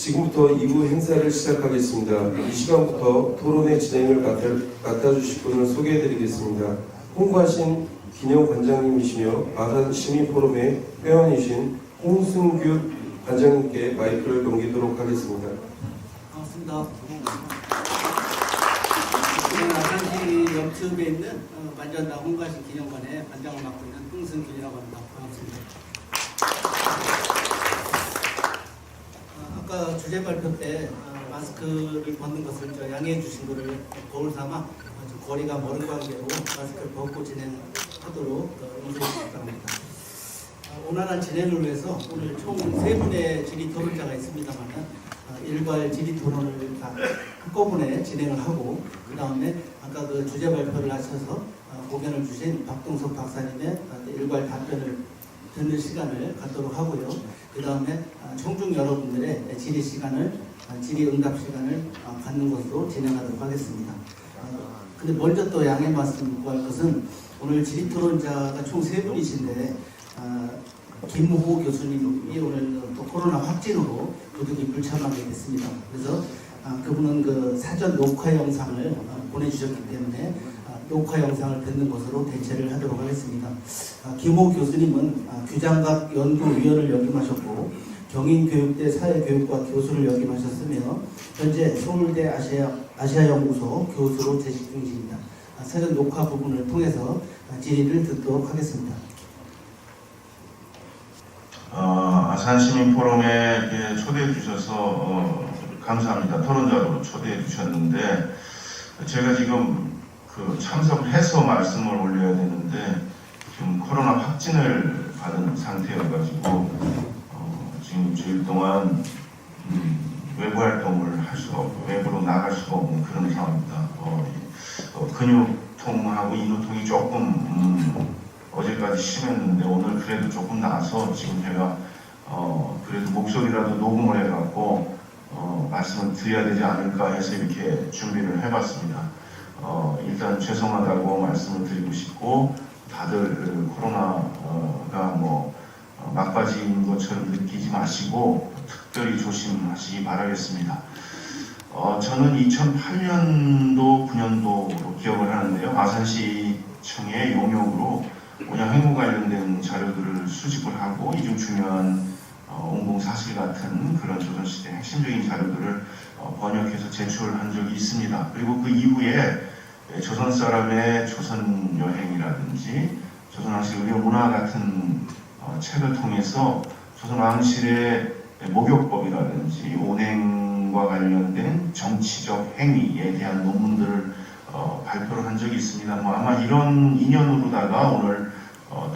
지금부터 2부 행사를 시작하겠습니다. 이 시간부터 토론의 진행을 맡아주실 분을 소개해드리겠습니다. 홍보하신 기념관장님이시며 아산 시민포럼의 회원이신 홍승규 관장님께 마이크를 넘기도록 하겠습니다. 반갑습니다. 아산시 옆집에 있는 만전당 홍보하신 기념관의 관장을 맡고 있는 홍승규라고 합니다. 반갑습니다. 아까 주제 발표 때 마스크를 벗는 것을 양해해 주신 것을 거울 삼아 거리가 멀은 관계로 마스크를 벗고 진행하도록 응수해 바랍니다. 원활한 진행을 위해서 오늘 총 3분의 질의 토론자가 있습니다만 일괄 질의 토론을 한꺼번에 진행을 하고 그 다음에 아까 그 주제 발표를 하셔서 고견을 주신 박동석 박사님의 일괄 답변을 듣는 시간을 갖도록 하고요. 그 다음에 청중 여러분들의 질의 시간을 질의 응답 시간을 갖는 것으로 진행하도록 하겠습니다. 근데 먼저 또 양해 말씀드릴 것은 오늘 질의 토론자가 총 3분이신데 김호 교수님이 오늘 또 코로나 확진으로 도둑이 불참하게 됐습니다. 그래서 그분은 그 사전 녹화 영상을 보내주셨기 때문에 녹화 영상을 듣는 것으로 대체를 하도록 하겠습니다. 김호 교수님은 규장각 연구위원을 역임하셨고 경인교육대 사회교육과 교수를 역임하셨으며 현재 서울대 아시아연구소 교수로 재직 중이십니다. 사전 녹화 부분을 통해서 질의를 듣도록 하겠습니다. 아산시민포럼에 초대해 주셔서 감사합니다. 토론자로 초대해 주셨는데 제가 지금 참석을 해서 말씀을 올려야 되는데 지금 코로나 확진을 받은 상태여가지고 지금 일주일 동안 외부 활동을 할 수가 없고 외부로 나갈 수가 없는 그런 상황입니다. 근육통하고 인후통이 조금 어제까지 심했는데 오늘 그래도 조금 나아서 지금 제가 그래도 목소리라도 녹음을 해갖고 말씀을 드려야 되지 않을까 해서 이렇게 준비를 해봤습니다. 일단 죄송하다고 말씀을 드리고 싶고 다들 코로나가 막바지인 것처럼 느끼지 마시고 특별히 조심하시기 바라겠습니다. 저는 2008년도, 9년도로 기억을 하는데요. 아산시청의 용역으로 온양행보 관련된 자료들을 수집을 하고 이 중 중요한 옹봉사실 같은 그런 조선시대 핵심적인 자료들을 번역해서 제출한 적이 있습니다. 그리고 그 이후에 조선 사람의 조선 여행이라든지 조선왕실 의료 문화 같은 책을 통해서 조선 왕실의 목욕법이라든지 온행과 관련된 정치적 행위에 대한 논문들을 발표를 한 적이 있습니다. 아마 이런 인연으로다가 오늘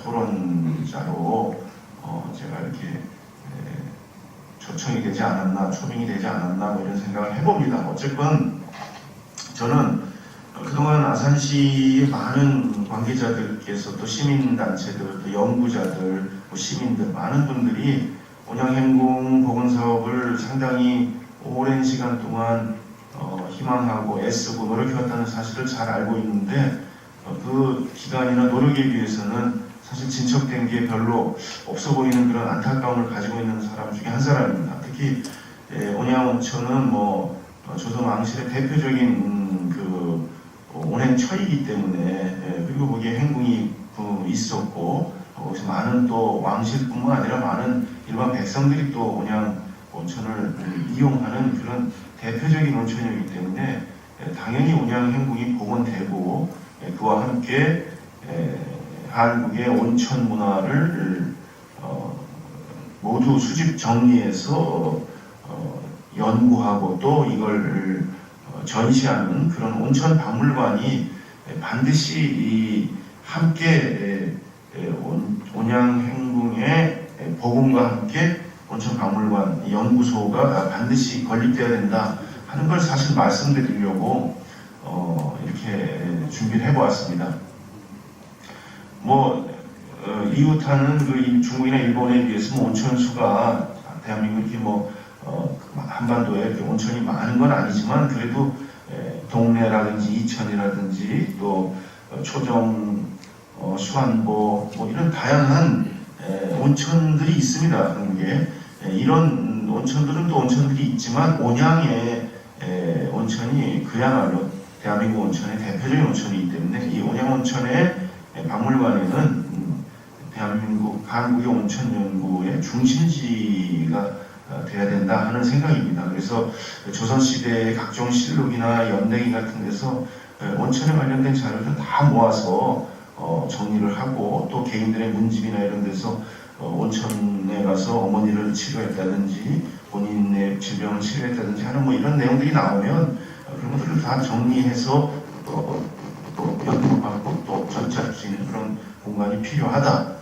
토론자로 제가 이렇게 초청이 되지 않았나, 초빙이 되지 않았나 이런 생각을 해봅니다. 어쨌건 저는 그동안 아산시의 많은 관계자들께서 또 시민단체들, 또 연구자들, 시민들 많은 분들이 온양행궁 보건사업을 상당히 오랜 시간 동안 희망하고 애쓰고 노력해왔다는 사실을 잘 알고 있는데 그 기간이나 노력에 비해서는 사실 진척된 게 별로 없어 보이는 그런 안타까움을 가지고 있는 사람 중에 한 사람입니다. 특히 온양온천은 조선 왕실의 대표적인 그 온행처이기 때문에 그리고 거기에 행궁이 있었고 거기서 많은 또 왕실뿐만 아니라 많은 일반 백성들이 또 온양 온천을 이용하는 그런 대표적인 온천이기 때문에 당연히 온양행궁이 복원되고 그와 함께 한국의 온천 문화를 모두 수집 정리해서 연구하고 또 이걸 전시하는 그런 온천 박물관이 반드시 함께 온양행궁의 복원과 함께 온천 박물관 연구소가 반드시 건립되어야 된다 하는 걸 사실 말씀드리려고 이렇게 준비를 해보았습니다. 이웃하는 그 중국이나 일본에 비해서 온천수가 대한민국 이렇게 한반도에 이렇게 온천이 많은 건 아니지만 그래도 동래라든지 이천이라든지 또 초정, 수안보 이런 다양한 온천들이 있습니다. 한국에 이런 온천들은 또 온천들이 있지만 온양의 온천이 그야말로 대한민국 온천의 대표적인 온천이기 때문에 이 온양 온천의 박물관에는 대한민국 한국의 온천 연구의 중심지가 돼야 된다 하는 생각입니다. 그래서 조선시대의 각종 실록이나 연대기 같은 데서 온천에 관련된 자료를 다 모아서 정리를 하고 또 개인들의 문집이나 이런 데서 온천에 가서 어머니를 치료했다든지 본인의 질병을 치료했다든지 하는 뭐 이런 내용들이 나오면 그런 것들을 다 정리해서 또 연구받고 또 전달할 수 있는 그런 공간이 필요하다.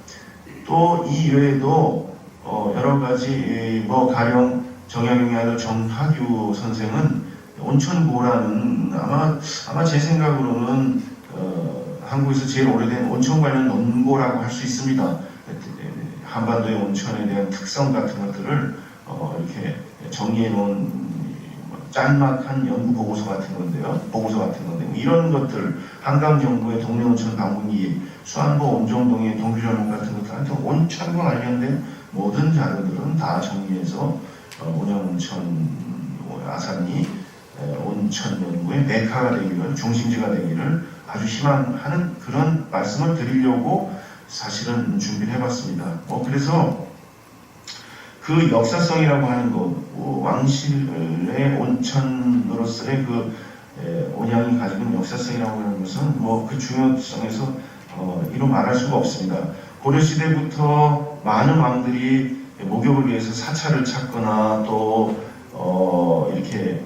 또 이 외에도 여러 가지 뭐 가령 정약용의 아들 정학유 선생은 온천고라는 아마 제 생각으로는 한국에서 제일 오래된 온천 관련 논고라고 할 수 있습니다. 한반도의 온천에 대한 특성 같은 것들을 이렇게 정리해 놓은 짤막한 연구 보고서 같은 건데요. 이런 것들 한강정부의 동래온천 방문기, 수안보 온정동의 동규전문 같은 것들 하여튼 온천과 관련된 모든 자료들은 다 정리해서 온양온천 아산이 온천 연구의 메카가 되기를, 중심지가 되기를 아주 희망하는 그런 말씀을 드리려고 사실은 준비를 해봤습니다. 그래서 그 역사성이라고 하는 것, 왕실의 온천으로서의 그 온양이 가지고 있는 역사성이라고 하는 것은 그 중요성에서 이루 말할 수가 없습니다. 고려시대부터 많은 왕들이 목욕을 위해서 사찰을 찾거나 또 이렇게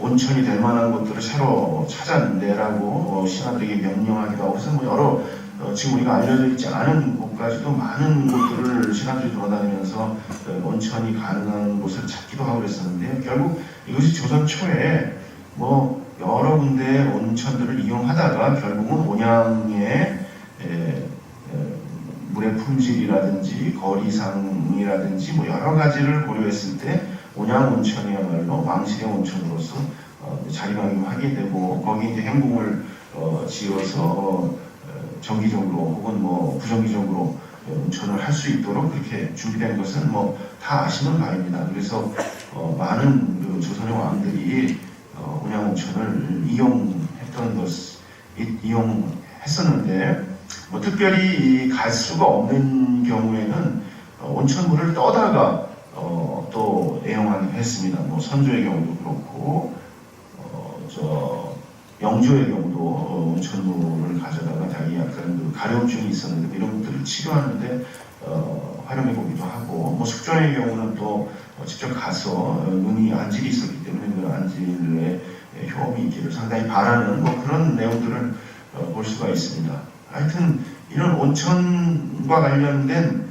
온천이 될 만한 곳들을 새로 찾아내라고 신하들에게 명령하기도 하고 그래서 여러 지금 우리가 알려져 있지 않은 곳까지도 많은 곳들을 신하들이 돌아다니면서 온천이 가능한 곳을 찾기도 하고 그랬었는데 결국 이것이 조선 초에 여러 군데 온천들을 이용하다가 결국은 온양의 물의 품질이라든지 거리상이라든지 여러 가지를 고려했을 때 온양 온천이야말로 왕실의 온천으로서 자리매김하게 되고 거기 이제 행궁을 지어서 정기적으로 혹은 부정기적으로 온천을 할 수 있도록 그렇게 준비된 것은 다 아시는 바입니다. 그래서 많은 조선의 왕들이 온양 온천을 이용했었는데 특별히 갈 수가 없는 경우에는 온천물을 떠다가 또 애용하기도 했습니다. 선조의 경우도 그렇고 영조의 경우도 온천물을 가져다가 자기 약간 가려움증이 있었는데 이런 것들을 치료하는데 활용해 보기도 하고 숙전의 경우는 또 직접 가서 눈이 안질이 있었기 때문에 그 안질에 효험이 있기를 상당히 바라는 그런 내용들을 볼 수가 있습니다. 하여튼 이런 온천과 관련된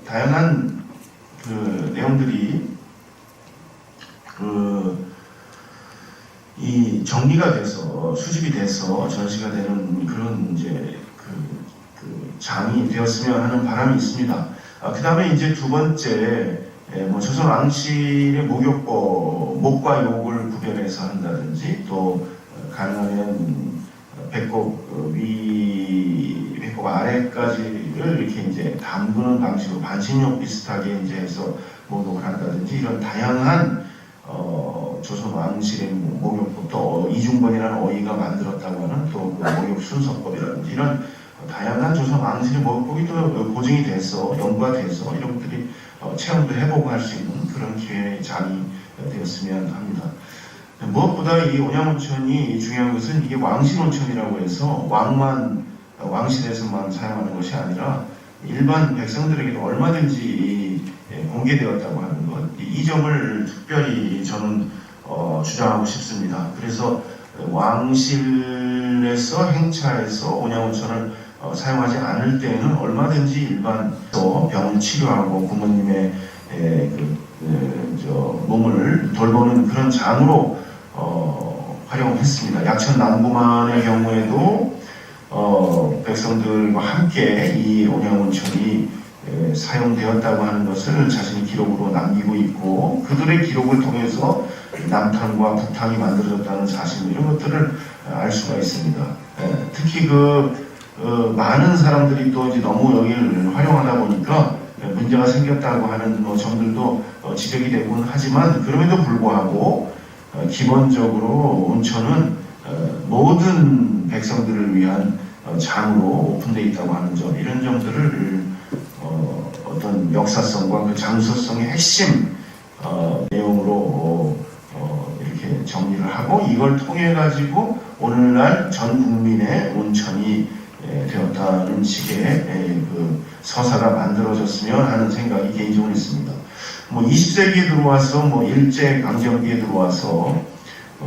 다양한 내용들이 이 정리가 돼서 수집이 돼서 전시가 되는 그런 이제 장이 되었으면 하는 바람이 있습니다. 그 다음에 이제 두 번째 조선 왕실의 목과 욕을 구별해서 한다든지 또 가능하면 배꼽 배꼽 아래까지를 이렇게 이제 담그는 방식으로 반신욕 비슷하게 이제 해서 목욕을 한다든지 이런 다양한 조선 왕실의 목욕법 또 이중번이라는 어이가 만들었다고 하는 또 목욕 순서법이라든지 이런 다양한 조선 왕실의 목욕법이 또 고증이 돼서 연구가 돼서 이런 것들이 체험도 해보고 할 수 있는 그런 기회의 장이 되었으면 합니다. 무엇보다 이 온양온천이 중요한 것은 이게 왕실온천이라고 해서 왕실에서만 사용하는 것이 아니라 일반 백성들에게도 얼마든지 공개되었다고 하는 것, 이 점을 특별히 저는 주장하고 싶습니다. 그래서 왕실에서 행차해서 온양온천을 사용하지 않을 때에는 얼마든지 일반 병을 치료하고 부모님의 몸을 돌보는 그런 장으로 활용했습니다. 약천 남구만의 경우에도 백성들과 함께 이 온양온천이 사용되었다고 하는 것을 자신의 기록으로 남기고 있고 그들의 기록을 통해서 남탕과 북탕이 만들어졌다는 사실 이런 것들을 알 수가 있습니다. 특히 많은 사람들이 또 이제 너무 여기를 활용하다 보니까 문제가 생겼다고 하는 점들도 지적이 되곤 하지만 그럼에도 불구하고 기본적으로 온천은 모든 백성들을 위한 장으로 오픈되어 있다고 하는 점, 이런 점들을 어떤 역사성과 그 장소성의 핵심 내용으로 이렇게 정리를 하고 이걸 통해 가지고 오늘날 전 국민의 온천이 되었다는 식의 그 서사가 만들어졌으면 하는 생각이 개인적으로 있습니다. 뭐 20세기에 들어와서 뭐 일제 강점기에 들어와서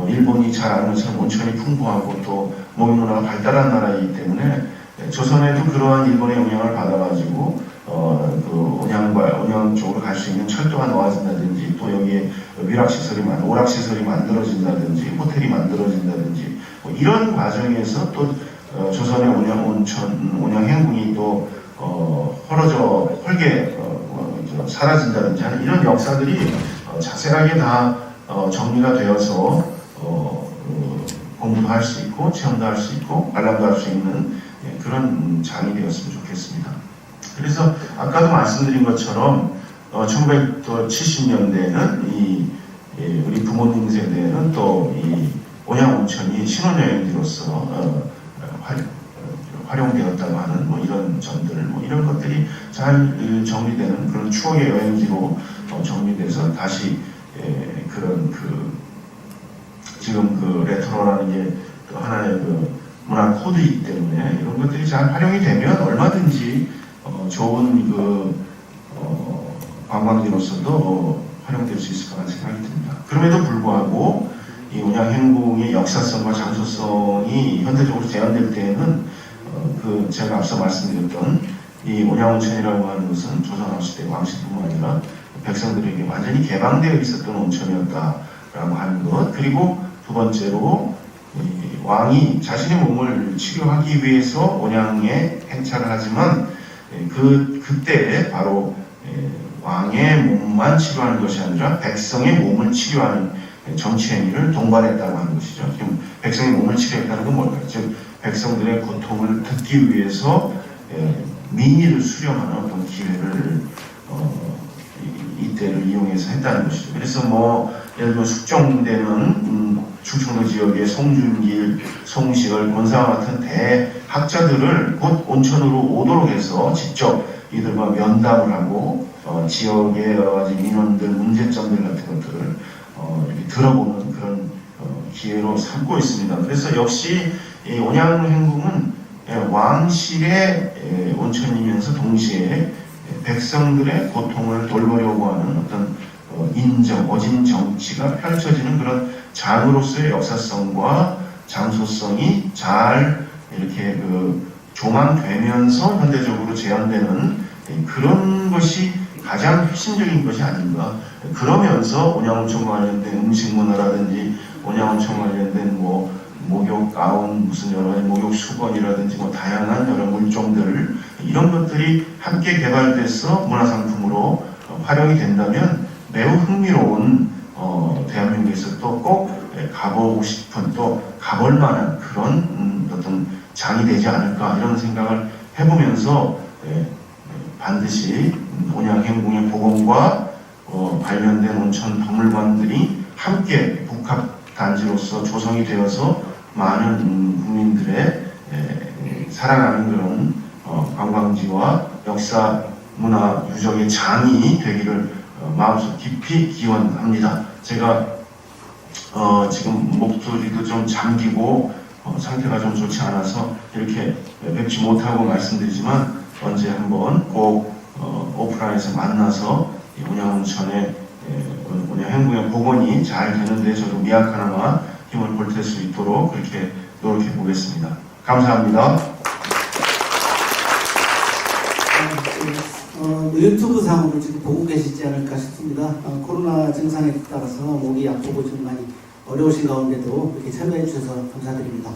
일본이 잘 아는 것처럼 온천이 풍부하고 또 목욕문화가 발달한 나라이기 때문에 조선에도 그러한 일본의 영향을 받아가지고 그 온양 쪽으로 갈 수 있는 철도가 놓아진다든지 또 여기에 오락시설이 만들어진다든지 호텔이 만들어진다든지 뭐 이런 과정에서 또 조선의 온양 행궁이 또 사라진다든지 하는 이런 역사들이 자세하게 다 정리가 되어서 공부도 할 수 있고 체험도 할 수 있고 관람도 할 수 있는 그런 장이 되었으면 좋겠습니다. 그래서 아까도 말씀드린 것처럼 1970년대에는 우리 부모님 세대에는 또 이 온양온천이 신혼여행지로서 활용되었다고 하는 뭐 이런 점들, 뭐 이런 것들이 잘 정리되는 그런 추억의 여행지로 정리돼서 다시 그런 지금 그 레트로라는 게 또 하나의 그 문화 코드이기 때문에 이런 것들이 잘 활용이 되면 얼마든지 좋은 관광지로서도 활용될 수 있을 거라는 생각이 듭니다. 그럼에도 불구하고 이 온양 행궁의 역사성과 장소성이 현대적으로 제한될 때에는 제가 앞서 말씀드렸던 이 온양온천이라고 하는 것은 조선왕실 때 왕실뿐만 아니라 백성들에게 완전히 개방되어 있었던 온천이었다라고 하는 것, 그리고 두 번째로 왕이 자신의 몸을 치료하기 위해서 온양에 행차를 하지만 그때 바로 왕의 몸만 치료하는 것이 아니라 백성의 몸을 치료하는 정치 행위를 동반했다고 하는 것이죠. 지금 백성의 몸을 치료했다는 건 뭘까요? 즉 백성들의 고통을 듣기 위해서 민의를 수렴하는 어떤 기회를 이때를 이용해서 했다는 것이죠. 그래서 뭐 예를 들어 숙종되는 충청도 지역의 송준길, 송시열, 권사와 같은 대학자들을 곧 온천으로 오도록 해서 직접 이들과 면담을 하고 지역의 여러 가지 민원들, 문제점들 같은 것들을 이렇게 들어보는 그런 기회로 삼고 있습니다. 그래서 역시 이 온양행궁은 왕실의 온천이면서 동시에 백성들의 고통을 돌보려고 하는 어떤 어진 정치가 펼쳐지는 그런 장으로서의 역사성과 장소성이 잘 이렇게 조망되면서 현대적으로 재현되는 그런 것이 가장 핵심적인 것이 아닌가. 그러면서 온양온천과 관련된 음식 문화라든지 온양온천 관련된 뭐 목욕 가운 무슨 여러 가지 목욕 수건이라든지 뭐 다양한 여러 물종들 이런 것들이 함께 개발돼서 문화상품으로 활용이 된다면 매우 흥미로운 대한민국에서 또 꼭 가보고 싶은 또 가볼 만한 그런 어떤 장이 되지 않을까 이런 생각을 해보면서 반드시 온양행궁의 복원과 관련된 온천 박물관들이 함께 복합단지로서 조성이 되어서 많은 국민들의 사랑하는 그런 관광지와 역사, 문화, 유적의 장이 되기를 마음속 깊이 기원합니다. 제가 지금 목소리도 좀 잠기고 상태가 좀 좋지 않아서 이렇게 뵙지 못하고 말씀드리지만 언제 한번 꼭 오프라인에서 만나서 온양온천의 온양행궁의 복원이 잘 되는데 저도 미약하나마 힘을 보탤 수 있도록 그렇게 노력해 보겠습니다. 감사합니다. 유튜브 상으로 지금 보고 계시지 않을까 싶습니다. 코로나 증상에 따라서 목이 아프고 좀 많이 어려우신 가운데도 이렇게 참여해 주셔서 감사드립니다.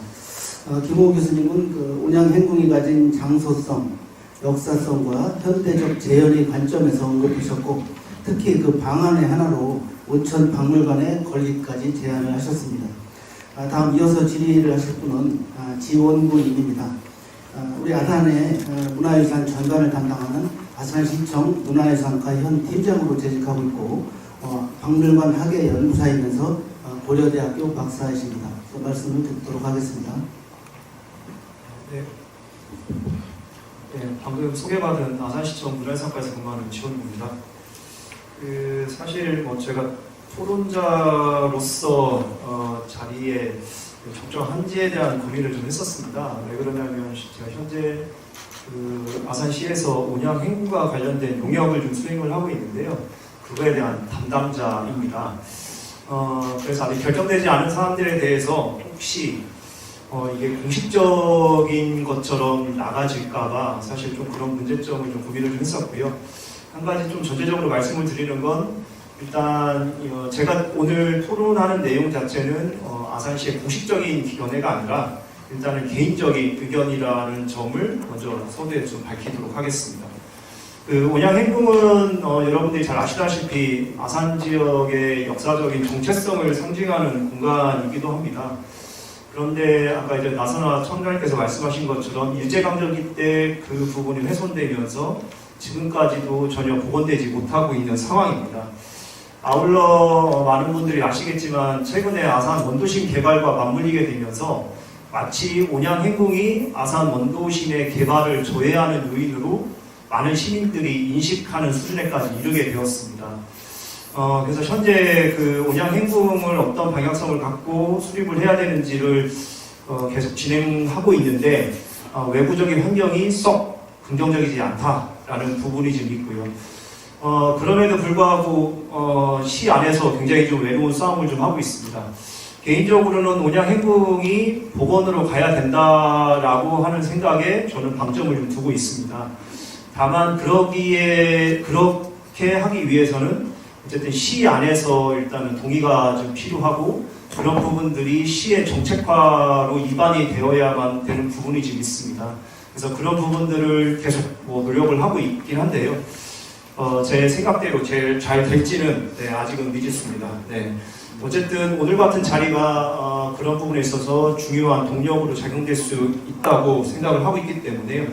김호 교수님은 온양행궁이 가진 장소성, 역사성과 현대적 재현의 관점에서 언급하셨고 특히 그 방안의 하나로 온천 박물관의 건립까지 제안을 하셨습니다. 다음 이어서 질의를 하실 분은 지원군입니다. 우리 아산의 문화유산 전반을 담당하는 아산시청 문화유산과 현 팀장으로 재직하고 있고 박물관 학예 연구사이면서 고려대학교 박사이십니다. 말씀을 듣도록 하겠습니다. 네. 네, 방금 소개받은 아산시청 문화유산과에서 근무하는 지원입니다. 사실 제가 토론자로서 자리에 적정한지에 대한 고민을 좀 했었습니다. 왜 그러냐면 제가 현재 아산시에서 온양 행구가 관련된 용역을 좀 수행을 하고 있는데요. 그거에 대한 담당자입니다. 그래서 아직 결정되지 않은 사안들에 대해서 혹시 이게 공식적인 것처럼 나가질까봐 사실 좀 그런 문제점을 좀 고민을 좀 했었고요. 한 가지 좀 전체적으로 말씀을 드리는 건 일단 제가 오늘 토론하는 내용 자체는 아산시의 공식적인 견해가 아니라 일단은 개인적인 의견이라는 점을 먼저 서두에 좀 밝히도록 하겠습니다. 온양 행궁은 여러분들이 잘 아시다시피 아산 지역의 역사적인 정체성을 상징하는 공간이기도 합니다. 그런데 아까 이제 나선아 청장님께서 말씀하신 것처럼 일제강점기 때 그 부분이 훼손되면서 지금까지도 전혀 복원되지 못하고 있는 상황입니다. 아울러 많은 분들이 아시겠지만 최근에 아산 원도심 개발과 맞물리게 되면서 마치 온양 행궁이 아산 원도심의 개발을 조회하는 요인으로 많은 시민들이 인식하는 수준에까지 이르게 되었습니다. 그래서 현재 온양 행궁을 어떤 방향성을 갖고 수립을 해야 되는지를 계속 진행하고 있는데 외부적인 환경이 썩 긍정적이지 않다라는 부분이 좀 있고요. 그럼에도 불구하고 시 안에서 굉장히 좀 외로운 싸움을 좀 하고 있습니다. 개인적으로는 온양 행궁이 복원으로 가야 된다라고 하는 생각에 저는 방점을 좀 두고 있습니다. 다만 그렇게 하기 위해서는 어쨌든 시 안에서 일단은 동의가 좀 필요하고 그런 부분들이 시의 정책화로 입안이 되어야만 되는 부분이 좀 있습니다. 그래서 그런 부분들을 계속 노력을 하고 있긴 한데요. 제 생각대로 제일 잘 될지는 아직은 미지수입니다. 네. 어쨌든 오늘 같은 자리가 그런 부분에 있어서 중요한 동력으로 작용될 수 있다고 생각을 하고 있기 때문에요.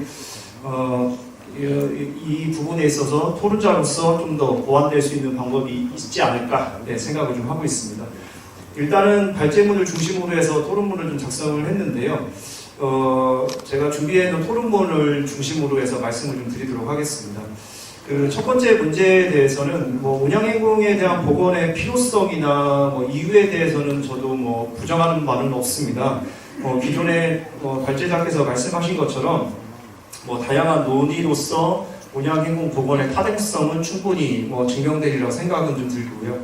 이 부분에 있어서 토론자로서 좀 더 보완될 수 있는 방법이 있지 않을까 생각을 좀 하고 있습니다. 일단은 발제문을 중심으로 해서 토론문을 좀 작성을 했는데요. 제가 준비해놓은 토론문을 중심으로 해서 말씀을 좀 드리도록 하겠습니다. 첫 번째 문제에 대해서는 온양행궁에 대한 복원의 필요성이나 이유에 대해서는 저도 부정하는 바는 없습니다. 기존에 발제자께서 말씀하신 것처럼 다양한 논의로서 온양행궁 복원의 타당성은 충분히 증명되리라 생각은 좀 들고요.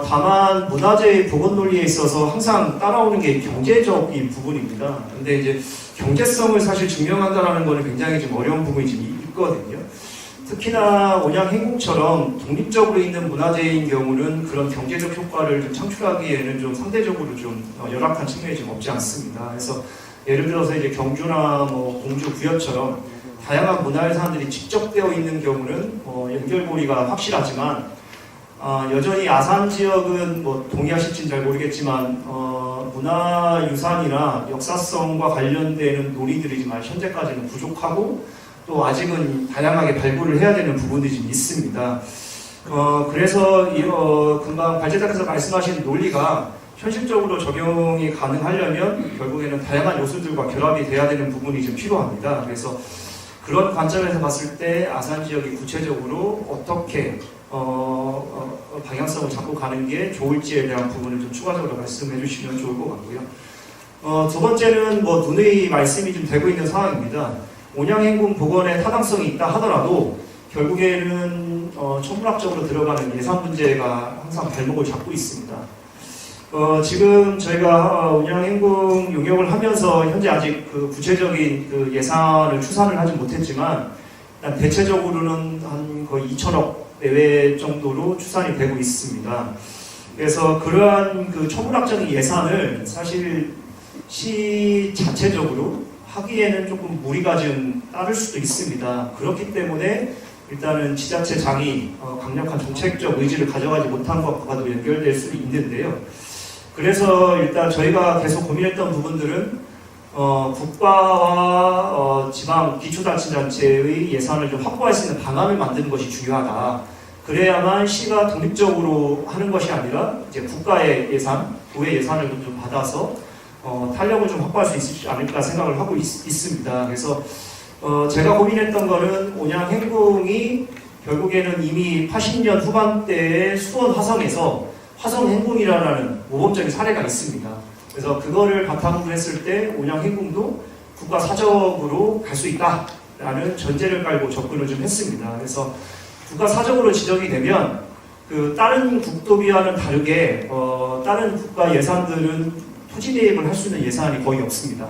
다만 문화재의 복원 논리에 있어서 항상 따라오는 게 경제적인 부분입니다. 근데 이제 경제성을 사실 증명한다라는 거는 굉장히 좀 어려운 부분이 좀 있거든요. 특히나 온양행궁처럼 독립적으로 있는 문화재인 경우는 그런 경제적 효과를 좀 창출하기에는 좀 상대적으로 좀 열악한 측면이 좀 없지 않습니다. 그래서 예를 들어서 이제 경주나 공주, 부여처럼 다양한 문화유산들이 집적되어 있는 경우는 연결고리가 확실하지만 여전히 아산 지역은 동의하실지는 잘 모르겠지만 문화유산이나 역사성과 관련되는 놀이들이지만 현재까지는 부족하고 또 아직은 다양하게 발굴을 해야 되는 부분들이 좀 있습니다. 그래서 금방 발제자께서 말씀하신 논리가 현실적으로 적용이 가능하려면 결국에는 다양한 요소들과 결합이 돼야 되는 부분이 좀 필요합니다. 그래서 그런 관점에서 봤을 때 아산 지역이 구체적으로 어떻게 방향성을 잡고 가는 게 좋을지에 대한 부분을 좀 추가적으로 말씀해 주시면 좋을 것 같고요. 두 번째는 눈의 말씀이 좀 되고 있는 상황입니다. 온양행궁 복원의 타당성이 있다 하더라도 결국에는 천문학적으로 들어가는 예산 문제가 항상 발목을 잡고 있습니다. 지금 저희가 온양행궁 용역을 하면서 현재 아직 구체적인 예산을 추산을 하지 못했지만 대체적으로는 한 거의 2천억 내외 정도로 추산이 되고 있습니다. 그래서 그러한 천문학적인 예산을 사실 시 자체적으로 하기에는 조금 무리가 좀 따를 수도 있습니다. 그렇기 때문에 일단은 지자체장이 강력한 정책적 의지를 가져가지 못한 것과도 연결될 수 있는데요. 그래서 일단 저희가 계속 고민했던 부분들은 국가와 지방 기초자치단체의 예산을 좀 확보할 수 있는 방안을 만드는 것이 중요하다. 그래야만 시가 독립적으로 하는 것이 아니라 이제 국가의 예산, 도의 예산을 좀 받아서 탄력을 좀 확보할 수 있지 않을까 생각을 하고 있습니다. 그래서 제가 고민했던 거는 온양행궁이 결국에는 이미 80년 후반대에 수원 화성에서 화성행궁이라는 모범적인 사례가 있습니다. 그래서 그거를 바탕으로 했을 때 온양행궁도 국가 사적으로 갈 수 있다라는 전제를 깔고 접근을 좀 했습니다. 그래서 국가 사적으로 지정이 되면 그 다른 국도비와는 다르게 다른 국가 예산들은 토지 매입을 할 수 있는 예산이 거의 없습니다.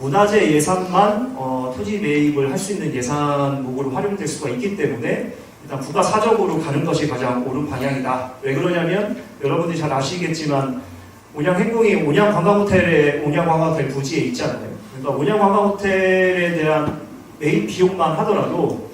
문화재 예산만 토지 매입을 할 수 있는 예산목으로 활용될 수가 있기 때문에 일단 국가 사적으로 가는 것이 가장 옳은 방향이다. 왜 그러냐면 여러분들이 잘 아시겠지만 온양행궁이 온양관광호텔의 온양관광호텔 부지에 있잖아요. 그러니까 온양관광호텔에 대한 매입 비용만 하더라도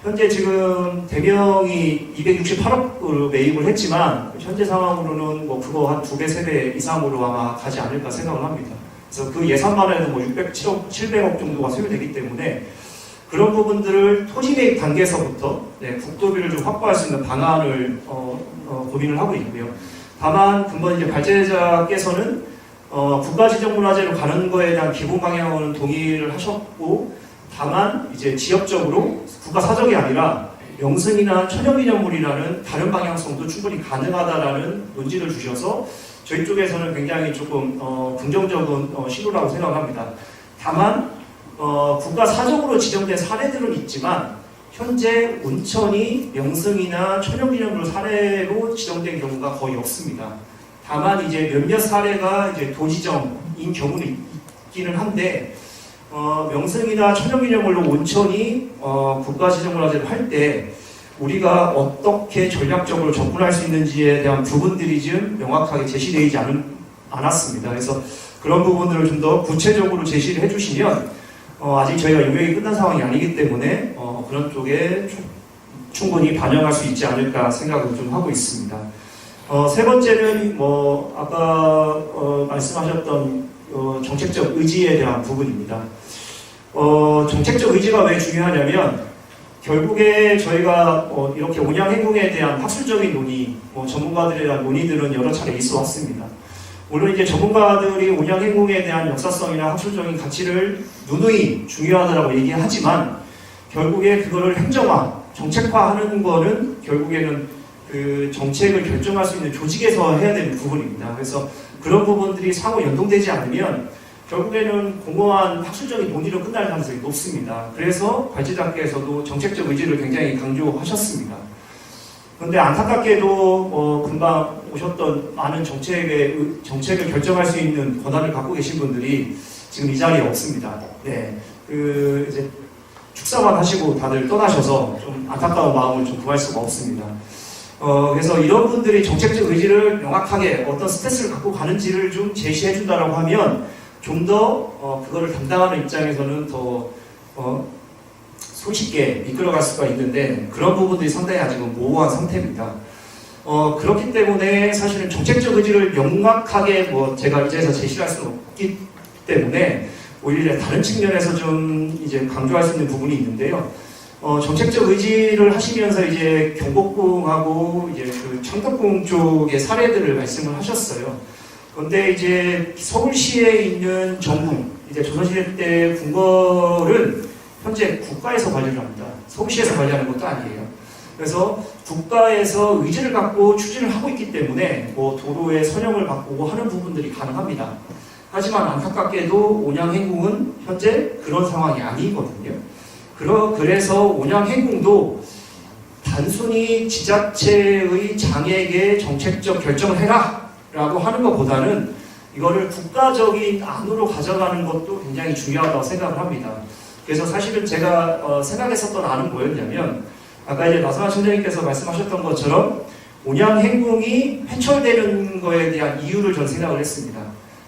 현재 지금 대명이 268억으로 매입을 했지만 현재 상황으로는 뭐 그거 한 2배, 3배 이상으로 아마 가지 않을까 생각을 합니다. 그래서 그 예산만 해도 뭐 607억, 700억 정도가 소요되기 때문에 그런 부분들을 토지 매입 단계에서부터 국도비를 좀 확보할 수 있는 방안을 고민을 하고 있고요. 다만 근본 이제 발제자께서는 국가지정문화재로 가는 거에 대한 기본 방향은 동의를 하셨고, 다만 이제 지역적으로 국가 사적이 아니라 명승이나 천연기념물이라는 다른 방향성도 충분히 가능하다라는 논지를 주셔서 저희 쪽에서는 굉장히 조금 긍정적인 시도라고 생각합니다. 다만 국가 사적으로 지정된 사례들은 있지만 현재 온천이 명승이나 천연기념물 사례로 지정된 경우가 거의 없습니다. 다만 이제 몇몇 사례가 이제 도지정인 경우는 있기는 한데 명승이나 천연기념물로 온천이 국가지정문화재를 할 때 우리가 어떻게 전략적으로 접근할 수 있는지에 대한 부분들이 좀 명확하게 제시되지 않았습니다. 그래서 그런 부분들을 좀 더 구체적으로 제시를 해주시면 아직 저희가 용역이 끝난 상황이 아니기 때문에 그런 쪽에 충분히 반영할 수 있지 않을까 생각을 좀 하고 있습니다. 세 번째는 뭐 아까 말씀하셨던 정책적 의지에 대한 부분입니다. 정책적 의지가 왜 중요하냐면 결국에 저희가 이렇게 온양행궁에 대한 학술적인 논의, 전문가들에 대한 논의들은 여러 차례 있어 왔습니다. 물론 이제 전문가들이 온양행궁에 대한 역사성이나 학술적인 가치를 누누이 중요하다고 얘기하지만 결국에 그거를 행정화, 정책화하는 거는 결국에는 그 정책을 결정할 수 있는 조직에서 해야 되는 부분입니다. 그래서 그런 부분들이 상호 연동되지 않으면 결국에는 공허한 학술적인 논의로 끝날 가능성이 높습니다. 그래서 발제자께서도 정책적 의지를 굉장히 강조하셨습니다. 그런데 안타깝게도 금방 오셨던 많은 정책을 결정할 수 있는 권한을 갖고 계신 분들이 지금 이 자리에 없습니다. 네, 이제 축사만 하시고 다들 떠나셔서 좀 안타까운 마음을 좀 구할 수가 없습니다. 그래서 이런 분들이 정책적 의지를 명확하게 어떤 스탠스를 갖고 가는지를 좀 제시해 준다라고 하면 좀 더 그거를 담당하는 입장에서는 더 손쉽게 이끌어갈 수가 있는데 그런 부분들이 상당히 아직은 모호한 상태입니다. 그렇기 때문에 사실은 정책적 의지를 명확하게 제가 이제서 제시할 수는 없기 때문에 오히려 다른 측면에서 좀 이제 강조할 수 있는 부분이 있는데요. 정책적 의지를 하시면서 이제 경복궁하고 이제 그 창덕궁 쪽의 사례들을 말씀을 하셨어요. 그런데 이제 서울시에 있는 정궁, 이제 조선시대 때 궁궐은 현재 국가에서 관리를 합니다. 서울시에서 관리하는 것도 아니에요. 그래서 국가에서 의지를 갖고 추진을 하고 있기 때문에 도로에 선형을 바꾸고 하는 부분들이 가능합니다. 하지만 안타깝게도 온양행궁은 현재 그런 상황이 아니거든요. 그래서 온양행궁도 단순히 지자체의 장에게 정책적 결정을 해라 라고 하는 것보다는 이거를 국가적인 안으로 가져가는 것도 굉장히 중요하다고 생각을 합니다. 그래서 사실은 제가 생각했었던 안은 뭐였냐면 아까 이제 나성환 총장님께서 말씀하셨던 것처럼 온양행궁이 회철되는 거에 대한 이유를 저는 생각을 했습니다.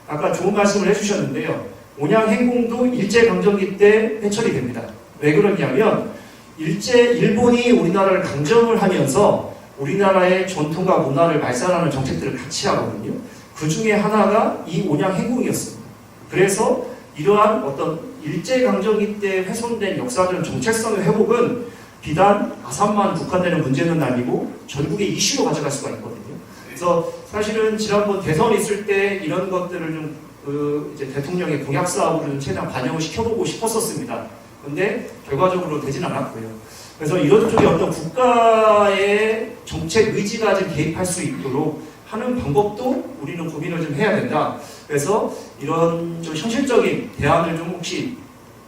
아까 좋은 말씀을 해주셨는데요. 온양행궁도 일제강점기 때 회철이 됩니다. 왜 그러냐면 일본이 우리나라를 강점을 하면서 우리나라의 전통과 문화를 말살하는 정책들을 같이 하거든요. 그 중에 하나가 이 온양행궁이었습니다. 그래서 이러한 어떤 일제강점기 때 훼손된 역사적 정체성의 회복은 비단 아산만 국한되는 문제는 아니고 전국의 이슈로 가져갈 수가 있거든요. 그래서 사실은 지난번 대선 있을 때 이런 것들을 좀 이제 대통령의 공약 사업으로 좀 최대한 반영을 시켜보고 싶었었습니다. 근데 결과적으로 되진 않았고요. 그래서 이런 쪽에 어떤 국가의 정책 의지가 좀 개입할 수 있도록 하는 방법도 우리는 고민을 좀 해야 된다. 그래서 이런 좀 현실적인 대안을 좀 혹시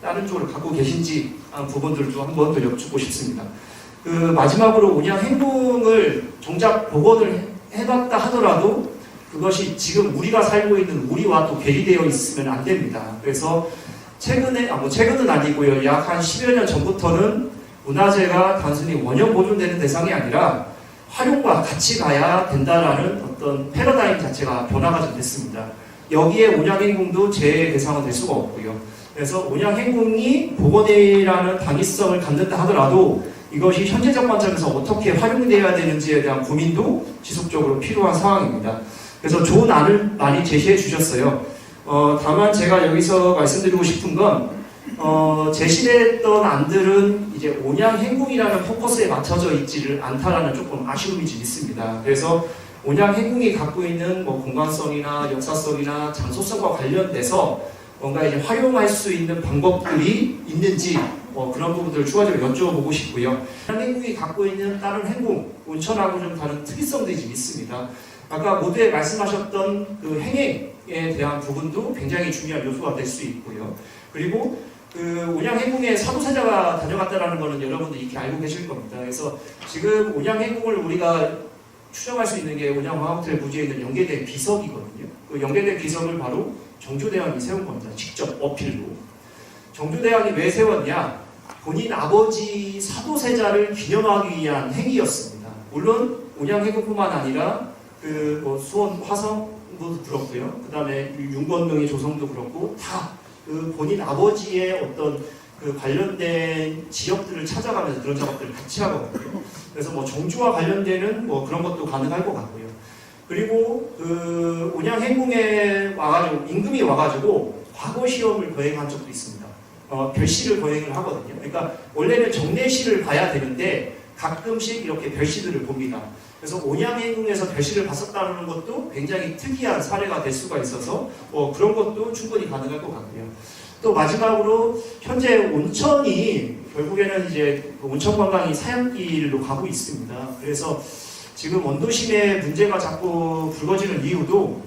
다른 쪽으로 갖고 계신지 하는 부분들을 좀 한번 더 여쭙고 싶습니다. 마지막으로 온양 행궁을 정작 복원을 해봤다 하더라도 그것이 지금 우리가 살고 있는 우리와 또 괴리되어 있으면 안 됩니다. 그래서 최근은 아니고요. 약 한 10여 년 전부터는 문화재가 단순히 원형 보존되는 대상이 아니라 활용과 같이 가야 된다라는 어떤 패러다임 자체가 변화가 좀 됐습니다. 여기에 온양행궁도 재해 대상은 될 수가 없고요. 그래서 온양행궁이 복원이라는 당위성을 갖는다 하더라도 이것이 현재적 관점에서 어떻게 활용되어야 되는지에 대한 고민도 지속적으로 필요한 상황입니다. 그래서 좋은 안을 많이 제시해 주셨어요. 다만 제가 여기서 말씀드리고 싶은 건 제시됐던 안들은 이제 온양행궁이라는 포커스에 맞춰져 있지를 않다라는 조금 아쉬움이 좀 있습니다. 그래서 온양행궁이 갖고 있는 뭐 공간성이나 역사성이나 장소성과 관련돼서 뭔가 이제 활용할 수 있는 방법들이 있는지 그런 부분들을 추가적으로 여쭤보고 싶고요. 온양행궁이 갖고 있는 다른 행궁, 온천하고 좀 다른 특이성들이 좀 있습니다. 아까 모두에 말씀하셨던 그 행행에 대한 부분도 굉장히 중요한 요소가 될 수 있고요. 그리고 온양행궁에 사도세자가 다녀갔다는 것은 여러분들 이렇게 알고 계실 겁니다. 그래서 지금 온양행궁을 우리가 추정할 수 있는 게 온양화호텔 부지에 있는 영계대 비석이거든요. 그 영계대 비석을 바로 정조대왕이 세운 겁니다. 직접 어필로. 정조대왕이 왜 세웠냐? 본인 아버지 사도세자를 기념하기 위한 행위였습니다. 물론 온양행궁뿐만 아니라 수원 화성도 그렇고요. 그 다음에 윤건능의 조성도 그렇고 다 본인 아버지의 어떤 관련된 지역들을 찾아가면서 그런 작업들을 같이 하거든요. 그래서 뭐 정주와 관련되는 뭐 그런 것도 가능할 것 같고요. 그리고 온양행궁에 와가지고 임금이 와가지고 과거 시험을 거행한 적도 있습니다. 별시를 거행을 하거든요. 그러니까 원래는 정례시를 봐야 되는데 가끔씩 이렇게 별시들을 봅니다. 그래서 온양행궁에서 별시를 봤었다는 것도 굉장히 특이한 사례가 될 수가 있어서 그런 것도 충분히 가능할 것 같고요. 또 마지막으로 현재 온천이 결국에는 이제 온천 관광이 사양길로 가고 있습니다. 그래서 지금 원도심의 문제가 자꾸 불거지는 이유도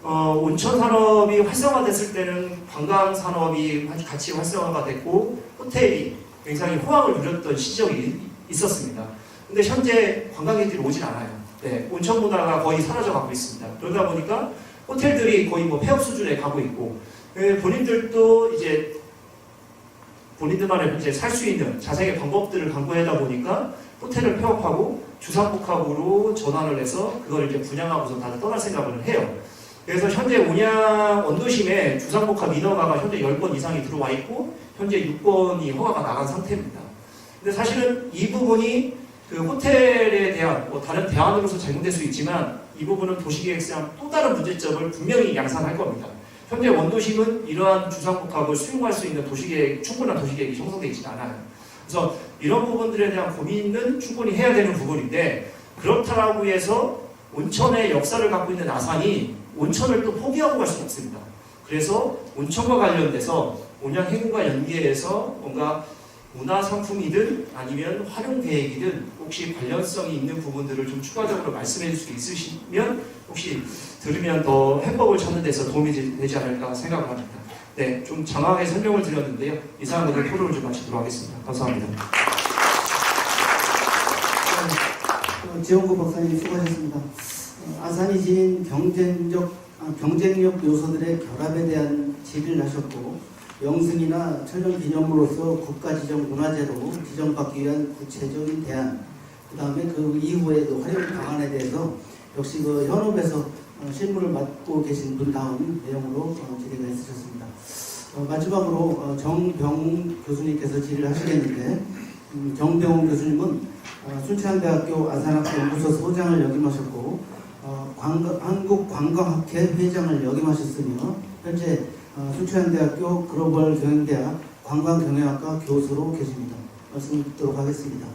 온천 산업이 활성화됐을 때는 관광 산업이 같이 활성화가 됐고 호텔이 굉장히 호황을 누렸던 시절이 있었습니다. 근데 현재 관광객들이 오진 않아요. 네, 온천 문화가 거의 사라져가고 있습니다. 그러다 보니까 호텔들이 거의 뭐 폐업 수준에 가고 있고 본인들도 이제 본인들만의 이제 살 수 있는 자생의 방법들을 강구하다 보니까 호텔을 폐업하고 주상복합으로 전환을 해서 그걸 이제 분양하고서 다들 떠날 생각을 해요. 그래서 현재 온양 원도심에 주상복합 인허가가 현재 10건 이상이 들어와 있고 현재 6건이 허가가 나간 상태입니다. 근데 사실은 이 부분이 호텔에 대한 다른 대안으로서 제공될 수 있지만 이 부분은 도시계획상 또 다른 문제점을 분명히 양산할 겁니다. 현재 원도심은 이러한 주상복합을 수용할 수 있는 충분한 도시계획이 형성되어 있지 않아요. 그래서 이런 부분들에 대한 고민은 충분히 해야 되는 부분인데 그렇다라고 해서 온천의 역사를 갖고 있는 아산이 온천을 또 포기하고 갈 수는 없습니다. 그래서 온천과 관련돼서 온양행궁과 연계해서 뭔가 문화상품이든 아니면 활용계획이든 혹시 관련성이 있는 부분들을 좀 추가적으로 말씀해 줄 수 있으시면 혹시 들으면 더 해법을 찾는 데서 도움이 되지 않을까 생각을 합니다. 네, 좀 장황하게 설명을 드렸는데요. 이상한 것들 토론을 좀 마치도록 하겠습니다. 감사합니다. 지원구 박사님 수고하셨습니다. 아산이 지닌 경쟁력 요소들의 결합에 대한 질의를 하셨고 영승이나 천연 기념물로서 국가 지정 문화재로 지정받기 위한 구체적인 대안, 그 다음에 그 이후의 활용 방안에 대해서 역시 현업에서 실무를 맡고 계신 분 다음 내용으로 질의가 있으셨습니다. 마지막으로 정병훈 교수님께서 질의를 하시겠는데 정병훈 교수님은 순천대학교 아산학교 연구소 소장을 역임하셨고 한국관광학회 회장을 역임하셨으며 현재 순천향대학교 글로벌 경영대학 관광경영학과 교수로 계십니다. 말씀 듣도록 하겠습니다.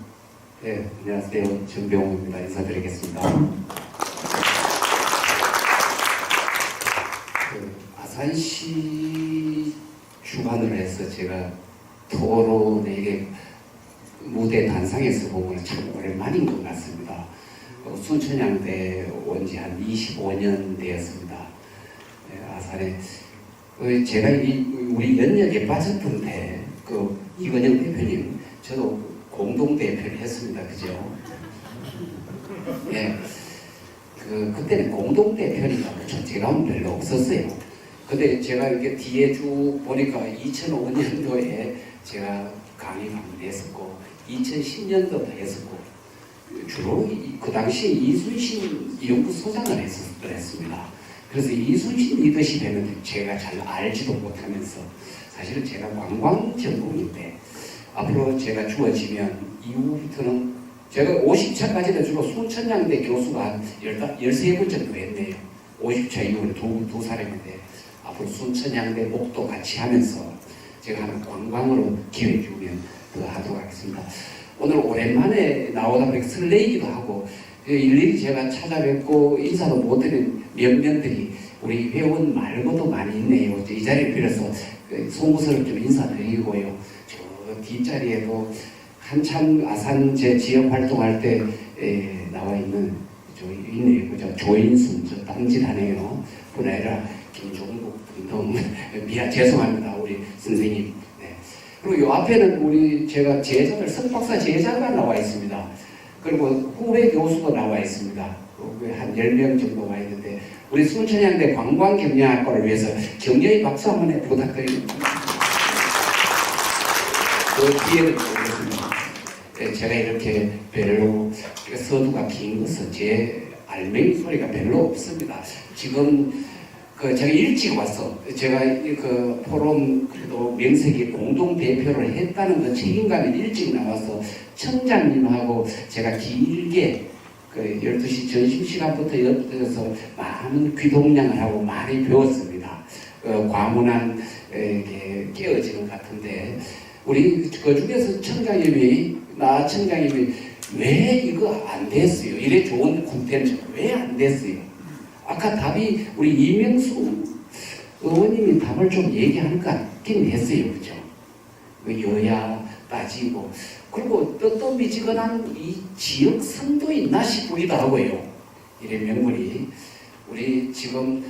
네, 안녕하세요. 정병호입니다. 인사드리겠습니다. 아산시 주관을 해서 제가 토론에 무대 단상에서 보면 참 오랜만인 것 같습니다. 순천향대 온 지 한 25년 되었습니다. 아산에 제가 우리 연역에 빠졌던데 이건영 대표님 저도 공동 대표를 했습니다. 그죠? 예. 그때는 공동 대표니까 제가 별로 없었어요. 근데 제가 이렇게 뒤에 쭉 보니까 2005년도에 제가 강의 한번 했었고 2010년도도 했었고 주로 그 당시 이순신 연구소장을 했습니다. 그래서 이순신 리더십에는 제가 잘 알지도 못하면서 사실은 제가 관광 전공인데 앞으로 제가 주어지면 이후부터는 제가 50차까지는 주로 순천향대 교수가 한 13번 정도 했네요. 50차 이후에 두 사람인데 앞으로 순천향대 목도 같이 하면서 제가 하는 관광으로 기회 주면 더 하도록 하겠습니다. 오늘 오랜만에 나오다 보니까 설레이기도 하고 일일이 제가 찾아뵙고 인사도 못 드린 면면들이 우리 회원 말고도 많이 있네요. 이 자리를 빌어서 송구스럽게 좀 인사드리고요. 저 뒷자리에도 한참 아산 제 지역 활동할 때 나와 있는 저 있네요. 그죠? 조인순 저 딴짓하네요. 뿐 아니라 김종국 등등 죄송합니다. 우리 선생님. 네. 그리고 요 앞에는 우리 제가 제자들 석박사 제자가 나와 있습니다. 그리고 후배 교수도 나와 있습니다. 한 10명 정도 와 있는데 우리 순천향대 관광경영학과를 위해서 격려의 박수 한번 부탁드립니다. 그 뒤에는 모르겠습니다. 제가 이렇게 별로 서두가 긴 것은 제 알맹이 소리가 별로 없습니다. 지금 제가 일찍 와서 제가 그 포럼 그래도 명색이 공동 대표를 했다는 그 책임감이 일찍 나와서 청장님하고 제가 길게 12시 점심시간부터 옆에서 많은 귀동냥을 하고 많이 배웠습니다. 과문한 깨어지는 것 같은데 우리 그 중에서 청장님이 왜 이거 안 됐어요? 이래 좋은 콘텐츠 왜 안 됐어요? 아까 답이 우리 이명수 의원님이 답을 좀 얘기하는 것 같긴 했어요. 그죠? 여야 따지고 그리고 뜨뜻미지근한 이 지역성도 있나 싶기도 하고요. 이래 명물이 우리 지금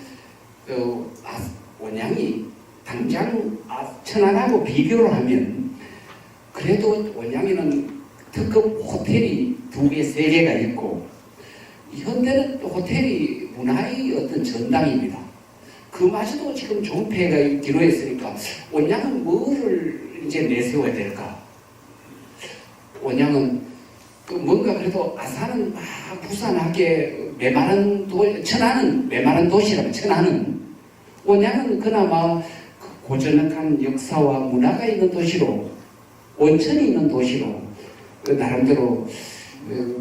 원양이 당장 천안하고 비교를 하면 그래도 원양에는 특급 호텔이 2개, 3개가 있고 현대는 또 호텔이 문화의 어떤 전당입니다. 그마저도 지금 존폐가 기로했으니까 원양은 뭐를 이제 내세워야 될까? 원양은 뭔가 그래도 아산은 막 부산하게 천안은 메마른 도시라면 천안은 원양은 그나마 고전한 역사와 문화가 있는 도시로 온천이 있는 도시로 나름대로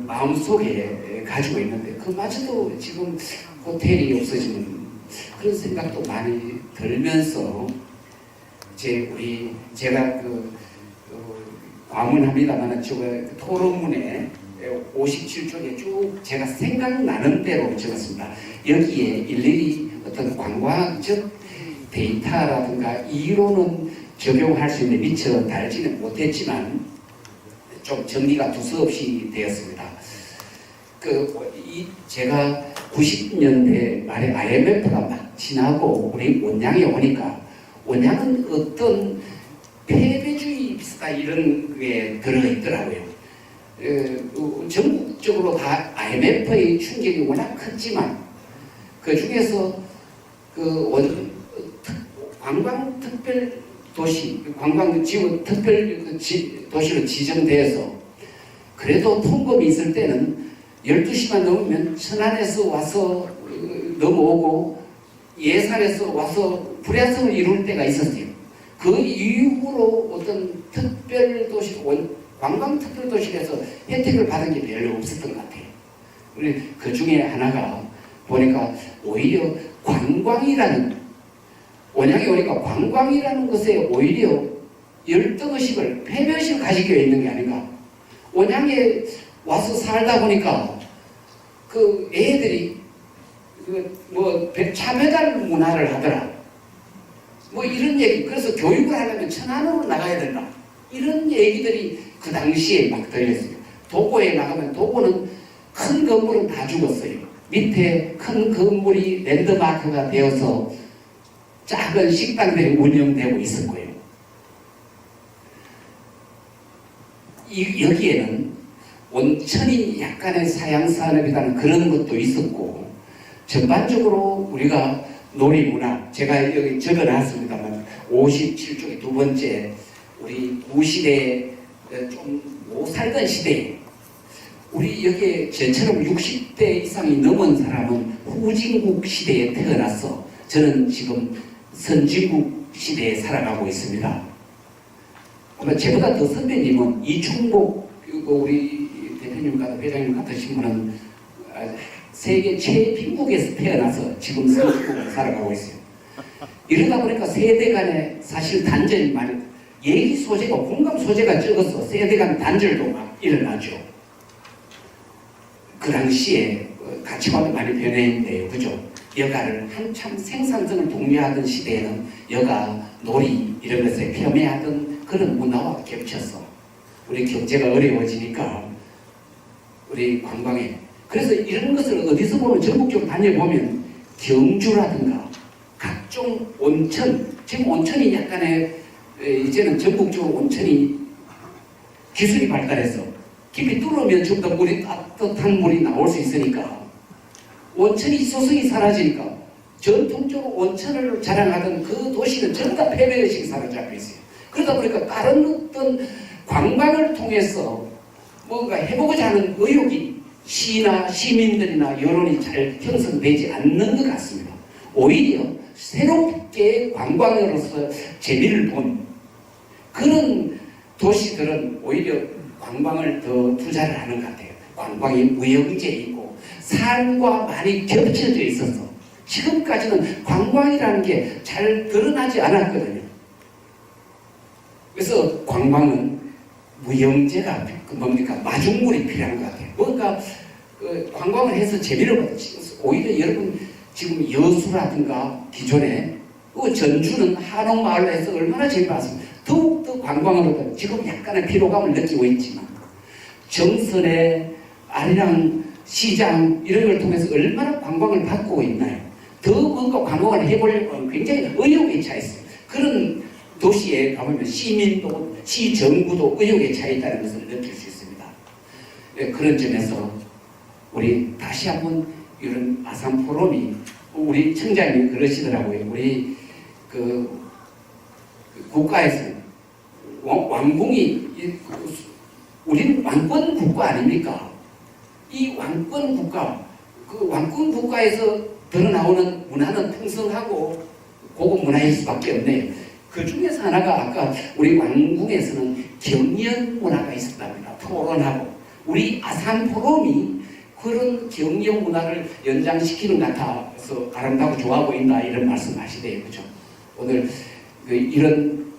마음속에 가지고 있는데 그마저도 지금 호텔이 없어지는 그런 생각도 많이 들면서 제가 과문합니다만 토론문에 57쪽에 쭉 제가 생각나는 대로 적었습니다. 여기에 일일이 어떤 관광적 데이터라든가 이론은 적용할 수 있는 미처 달지는 못했지만 좀 정리가 두서없이 되었습니다. 제가 90년대 말에 IMF가 막 지나고 우리 원양에 오니까 원양은 어떤 패배주의 비슷한 이런 게 들어있더라고요. 전국적으로 다 IMF의 충격이 워낙 컸지만 그 중에서 관광특별도시, 관광지구 특별도시로 지정되어서 그래도 통금이 있을 때는 12시만 넘으면 천안에서 와서 넘어오고 예산에서 와서 불야성을 이룰 때가 있었어요. 그 이후로 어떤 특별도시, 관광특별도시에서 혜택을 받은 게 별로 없었던 것 같아요. 우리 그 중에 하나가 보니까 오히려 관광이라는 온양에 오니까 관광이라는 것에 오히려 열등의식을, 패배의식을 가지게 있는 게 아닌가. 온양에 와서 살다 보니까 그 애들이 차배달 문화를 하더라. 뭐 이런 얘기. 그래서 교육을 하려면 천안으로 나가야 된다. 이런 얘기들이 그 당시에 막 들렸어요. 도고에 나가면 도고는 큰 건물은 다 죽었어요. 밑에 큰 건물이 랜드마크가 되어서 작은 식당들이 운영되고 있을 거예요. 여기에는 온천이 약간의 사양산업이라는 그런 것도 있었고, 전반적으로 우리가 놀이문화, 제가 여기 적어놨습니다만 57쪽의 두 번째, 우리 구시대에 좀 못 살던 시대에, 우리 여기에 저처럼 60대 이상이 넘은 사람은 후진국 시대에 태어났어. 저는 지금 선진국 시대에 살아가고 있습니다. 아마 제보다 더 선배님은 이충복, 우리 대표님 같은 회장님 같으신 분은 세계 최빈국에서 태어나서 지금 선진국에 살아가고 있어요. 이러다 보니까 세대 간에 사실 단절이 많이, 얘기 소재가, 공감 소재가 적어서 세대 간 단절도 막 일어나죠. 그 당시에 가치관도 많이 변해있는데요. 그죠? 여가를 한참 생산성을 독려하던 시대에는 여가, 놀이 이런 것에 폄훼하던 그런 문화와 겹쳐서 우리 경제가 어려워지니까 우리 관광에, 그래서 이런 것을 어디서 보면 전국적으로 다녀보면 경주라든가 각종 온천, 지금 온천이 약간의 이제는 전국적으로 온천이 기술이 발달해서 깊이 뚫으면 좀 더 물이 따뜻한 물이 나올 수 있으니까 온천이 소성이 사라지니까 전통적으로 온천을 자랑하던 그 도시는 전부 다 폐배의식이 사로잡혀 있어요. 그러다 보니까 다른 어떤 관광을 통해서 뭔가 해보고자 하는 의욕이 시나 시민들이나 여론이 잘 형성되지 않는 것 같습니다. 오히려 새롭게 관광으로서 재미를 본 그런 도시들은 오히려 관광을 더 투자를 하는 것 같아요. 관광이 무형제이고 삶과 많이 겹쳐져 있어서 지금까지는 관광이라는 게 잘 드러나지 않았거든요. 그래서 관광은 무형제가 뭡니까? 마중물이 필요한 것 같아요. 뭔가 관광을 해서 재미를 받지. 오히려 여러분 지금 여수라든가 기존에 전주는 한옥마을에서 얼마나 재미봤습니다. 더욱더 관광으로 지금 약간의 피로감을 느끼고 있지만 정선의 아리랑 시장 이런 걸 통해서 얼마나 관광을 받고 있나요? 더 뭔가 관광을 해보려고 굉장히 의욕에 차 있어요. 그런 도시에 가보면 시민도 시정부도 의욕에 차 있다는 것을 느낄 수 있습니다. 그런 점에서 우리 다시 한번 이런 아산 포럼이, 우리 청장님이 그러시더라고요. 우리 그 국가에서 왕궁이, 우리는 왕권 국가 아닙니까? 이 왕권 국가, 그 왕권 국가에서 드러나오는 문화는 풍성하고 고급 문화일 수밖에 없네요. 그 중에서 하나가 아까 우리 왕궁에서는 경연 문화가 있었답니다. 토론하고 우리 아산 포럼이 그런 경연 문화를 연장시키는 것 같아서 아름다고 좋아 보인다 이런 말씀하시대요. 그죠? 오늘 이런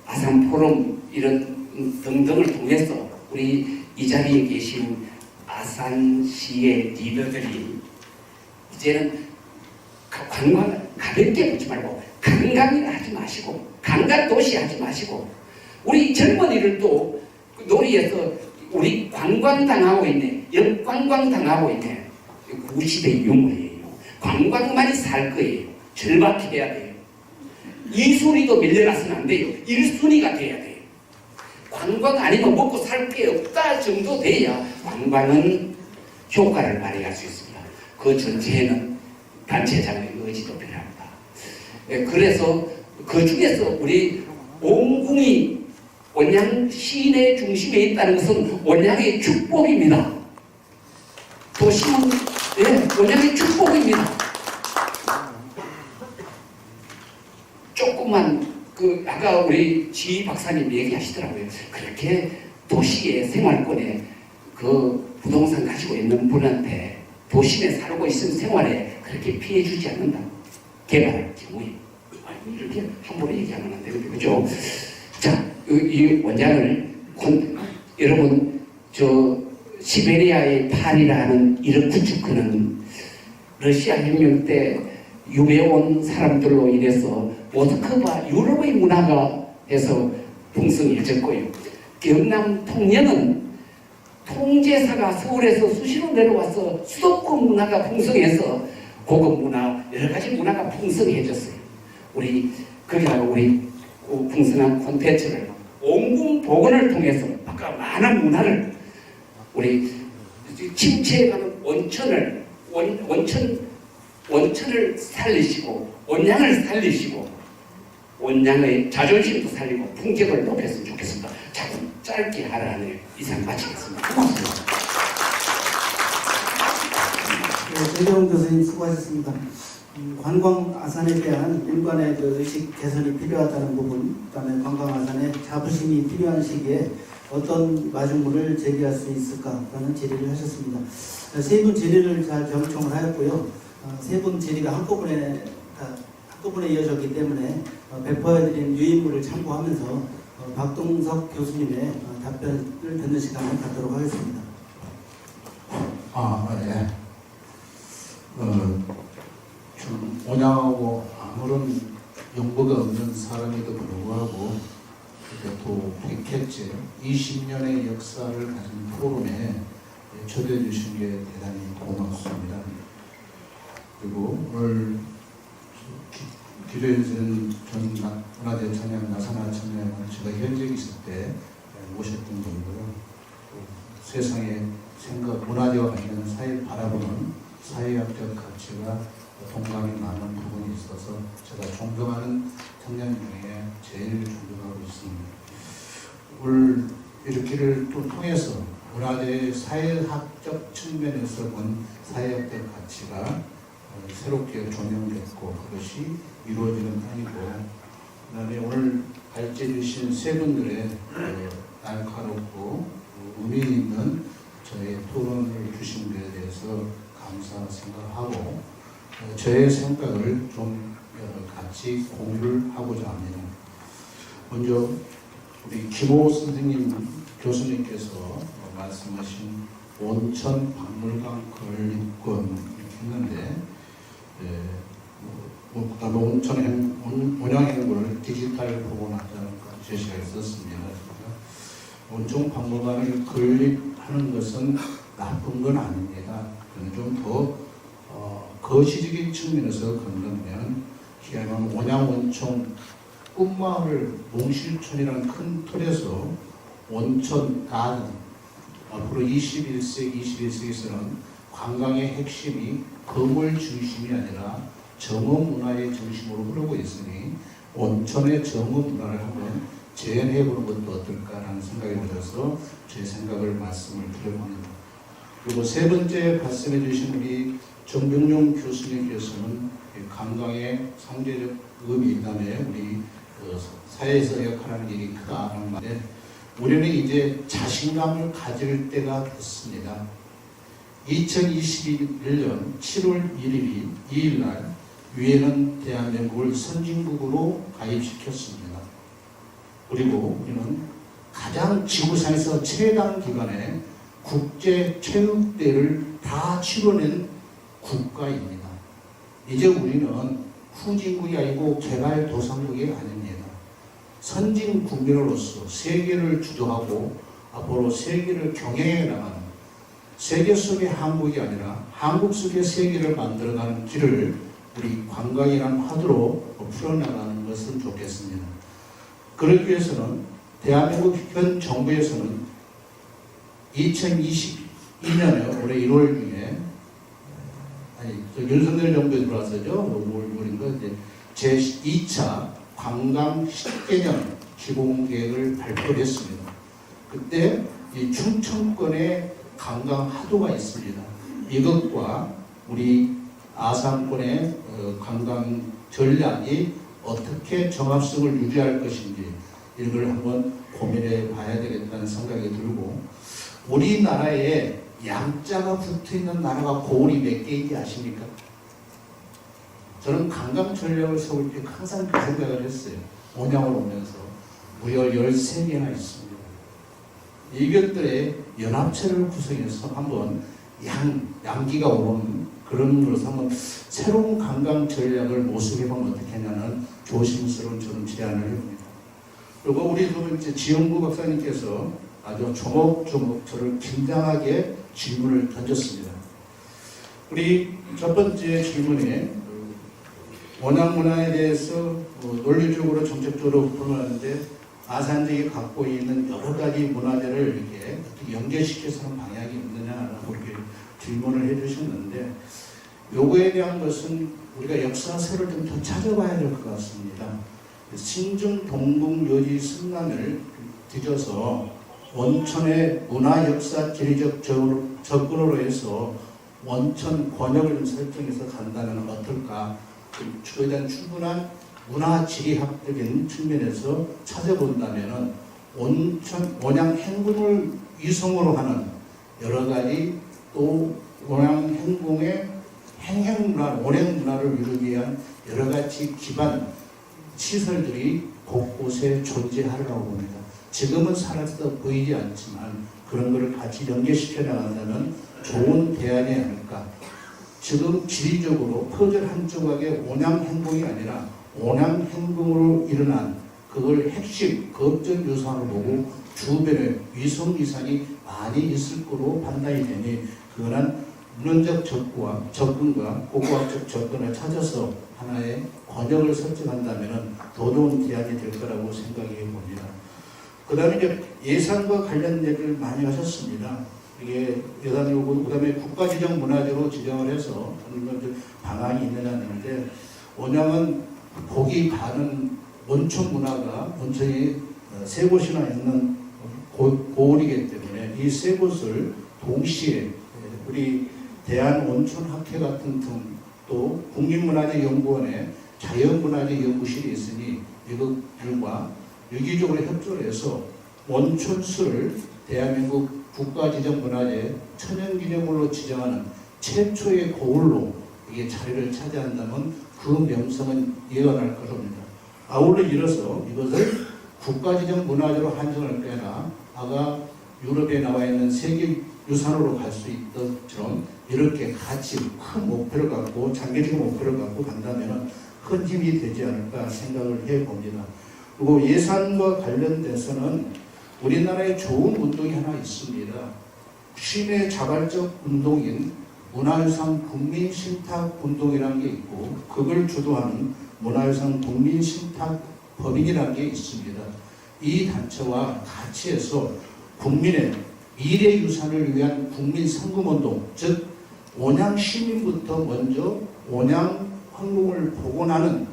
아산 포럼 이런 등등을 통해서 우리 이 자리에 계신 아산시의 리더들이 이제는 관광을 가볍게 보지 말고 관광이라 하지 마시고 관광도시 하지 마시고 우리 젊은이들도 놀이에서 우리 관광당하고 있네, 역관광당하고 있네. 구시대의 유물이에요. 관광만이 살 거예요. 절박해야 돼요. 2순위도 밀려나서는 안 돼요. 1순위가 돼야 돼요. 관광 아니면 먹고 살 게 없다 정도 돼야 관광은 효과를 발휘할 수 있습니다. 그 전체에는 단체장의 의지도 필요합니다. 그래서 그 중에서 우리 온궁이 온양 시내 중심에 있다는 것은 온양의 축복입니다. 도심은 온양의 축복입니다. 조금만 아까 우리 지 박사님 얘기하시더라고요. 그렇게 도시의 생활권에 그 부동산 가지고 있는 분한테 도심에 살고 있는 생활에 그렇게 피해 주지 않는다. 개발할 경우에 아니, 이렇게 함부로 얘기하면 안 되는데, 그죠? 자, 이 원장을, 여러분, 시베리아의 파리라는 이런 구축하는 러시아 혁명 때 유배온 사람들로 인해서 모스크바 유럽의 문화가 해서 풍성해졌고요. 경남 통영은 통제사가 서울에서 수시로 내려와서 수도권 문화가 풍성해서 고급 문화, 여러 가지 문화가 풍성해졌어요. 거기다가 우리 풍성한 콘텐츠를 온궁 복원을 통해서 아까 많은 문화를 우리 침체해가는 원천을 살리시고 원양을 살리시고 원양의 자존심도 살리고 품격을 높였으면 좋겠습니다. 조금 짧게 하라는 이상 마치겠습니다. 고맙습니다. 네, 최재원 교수님 수고하셨습니다. 관광 아산에 대한 일관의 의식 개선이 필요하다는 부분, 그다음에 관광 아산의 자부심이 필요한 시기에 어떤 마중물을 제기할 수 있을까라는 질의를 하셨습니다. 세 분 질의를 잘 경청을 하였고요. 세 분 질의가 한꺼번에 이어졌기 때문에 배포해드린 유인물을 참고하면서 박동석 교수님의 답변을 듣는 시간을 갖도록 하겠습니다. 네. 좀 온양하고 아무런 연고가 없는 사람에도 불구하고 또 100회째 20년의 역사를 가진 포럼에 초대해 주신 게 대단히 고맙습니다. 그리고 오늘 기도해주는 전 문화재 청년 나사나 청년은 제가 현직에 있을 때 모셨던 분이고요. 세상의 생각, 문화재와 관련된 사회를 바라보는 사회학적 가치가 동감이 많은 부분이 있어서 제가 존경하는 청년 중에 제일 존경하고 있습니다. 오늘 이렇게를 또 통해서 문화재의 사회학적 측면에서 본 사회학적 가치가 새롭게 조명됐고 그것이 이루어지는 한이고, 그다음에 오늘 발제해 주신 세 분들의 날카롭고 의미 있는 저의 토론을 주신 것에 대해서 감사 생각하고 저의 생각을 좀 같이 공유를 하고자 합니다. 먼저 우리 김호 선생님 교수님께서 말씀하신 온천 박물관 건립권 했는데, 그다음에 온양 행보를 디지털 복원하자는 제시가 있었습니다. 온천 박물관을 건립하는 것은 나쁜 건 아닙니다. 좀 더 거시적인 측면에서 건너면 희한한 온양온천 꿈마을 몽실촌이라는 큰 틀에서 온천 가든 앞으로 21세기에서는 관광의 핵심이 건물 중심이 아니라 정원 문화의 중심으로 흐르고 있으니 온천의 정원 문화를 한번 재현해 보는 것도 어떨까라는 생각이 들어서 제 생각을 말씀을 드려봅니다. 그리고 세 번째 말씀해 주신 우리 정병용 교수님께서는 관광의 상대적 의미, 그다음에 우리 사회에서 역할하는 일이 크다는 말에 우리는 이제 자신감을 가질 때가 됐습니다. 2021년 7월 2일 날 유엔은 대한민국을 선진국으로 가입시켰습니다. 그리고 우리는 가장 지구상에서 최단 기간에 국제 체육대회를 다 치러낸 국가입니다. 이제 우리는 후진국이 아니고 개발도상국이 아닙니다. 선진 국민으로서 세계를 주도하고 앞으로 세계를 경영해 나가는, 세계 속의 한국이 아니라 한국 속의 세계를 만들어가는 길을 우리 관광이라는 화두로 풀어나가는 것은 좋겠습니다. 그러기 위해서는 대한민국 현 정부에서는 2022년에 올해 1월 중에 윤석열 정부에 들어와서죠. 5월인가 이제 제2차 관광 10개년 기본계획을 발표했습니다. 그때 이 충청권의 관광 하도가 있습니다. 이것과 우리 아산권의 관광 전략이 어떻게 정합성을 유지할 것인지 이런 걸 한번 고민해 봐야 되겠다는 생각이 들고, 우리나라에 양자가 붙어있는 나라가 고을이 몇 개인지 아십니까? 저는 관광 전략을 세울 때 항상 그 생각을 했어요. 온양을 오면서 무려 13개나 있습니다. 이것들의 연합체를 구성해서 한번 양기가 오는 그런 것으로 한번 새로운 관광 전략을 모색해보면 어떻겠냐는 조심스러운 저는 제안을 해봅니다. 그리고 우리 이제 지영구 박사님께서 아주 조목조목 저를 긴장하게 질문을 던졌습니다. 우리 첫 번째 질문에 원양 문화에 대해서 논리적으로 정책적으로 풀어놨는데 아산지역이 갖고 있는 여러 가지 문화재를 이렇게 어떻게 연계시켜서 하는 방향이 있느냐라고 이렇게 질문을 해주셨는데 요거에 대한 것은 우리가 역사서를 좀 더 찾아봐야 될 것 같습니다. 신중 동북 요지 승남을 뒤져서 원천의 문화 역사 지리적 접근으로 해서 원천 권역을 좀 설정해서 간다면 어떨까? 그에 대한 충분한 문화 지리학적인 측면에서 찾아본다면은 원양 행궁을 위성으로 하는 여러 가지 또 원양 행궁의 행행문화, 원행문화를 이루기 위한 여러 가지 기반 시설들이 곳곳에 존재하리라고 봅니다. 지금은 사라져 보이지 않지만 그런 것을 같이 연계시켜 나간다면 좋은 대안이 아닐까. 지금 지리적으로 퍼즐 한 조각의 원양 행궁이 아니라 원양 행궁으로 일어난 그걸 핵심 거점 유산으로 보고 주변에 위성 이상이 많이 있을 거로 판단이 되니 그거는 문헌적 접근과 고고학적 접근을 찾아서 하나의 권역을 설정한다면 더 좋은 대안이 될 거라고 생각해 봅니다. 그 다음에 이제 예산과 관련 얘기를 많이 하셨습니다. 이게 예산 요구, 그 다음에 국가지정 문화재로 지정을 해서 방안이 있느냐는데 원양은 거기 가는 원천 문화가 원천이 세 곳이나 있는 고을이기 때문에 이 세 곳을 동시에 우리 대한원천학회 같은 등 또 국립문화재연구원에 자연문화재연구실이 있으니 이것들과 유기적으로 협조를 해서 원천수를 대한민국 국가지정문화재 천연기념물로 지정하는 최초의 고을로 이게 자리를 차지한다면 그 명성은 예언할 것입니다. 아울러 이어서 이것을 국가지정문화재로 한정할 게 아니라 아까 유럽에 나와 있는 세계 유산으로 갈 수 있던 것처럼 이렇게 같이 큰 목표를 갖고 장기적인 목표를 갖고 간다면 큰 힘이 되지 않을까 생각을 해봅니다. 그리고 예산과 관련돼서는 우리나라에 좋은 운동이 하나 있습니다. 시내 자발적 운동인 문화유산 국민신탁운동이라는 게 있고 그걸 주도하는 문화유산 국민신탁법인이라는 게 있습니다. 이 단체와 같이 해서 국민의 미래유산을 위한 국민성금운동, 즉 원양 시민부터 먼저 원양 황궁을 복원하는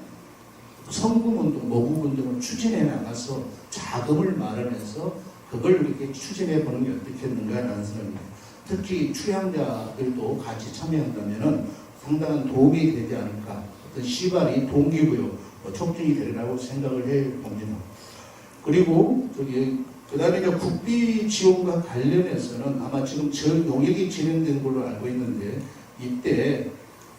성금운동, 모금운동을 추진해 나가서 자금을 마련해서 그걸 이렇게 추진해 보는 게 어떻겠는가라는 생각입니다. 특히 출향자들도 같이 참여한다면 상당한 도움이 되지 않을까. 어떤 시발이 동기부여, 촉진이 되리라고 생각을 해 봅니다. 그리고 그 다음에 국비 지원과 관련해서는 아마 지금 전 용역이 진행된 걸로 알고 있는데 이때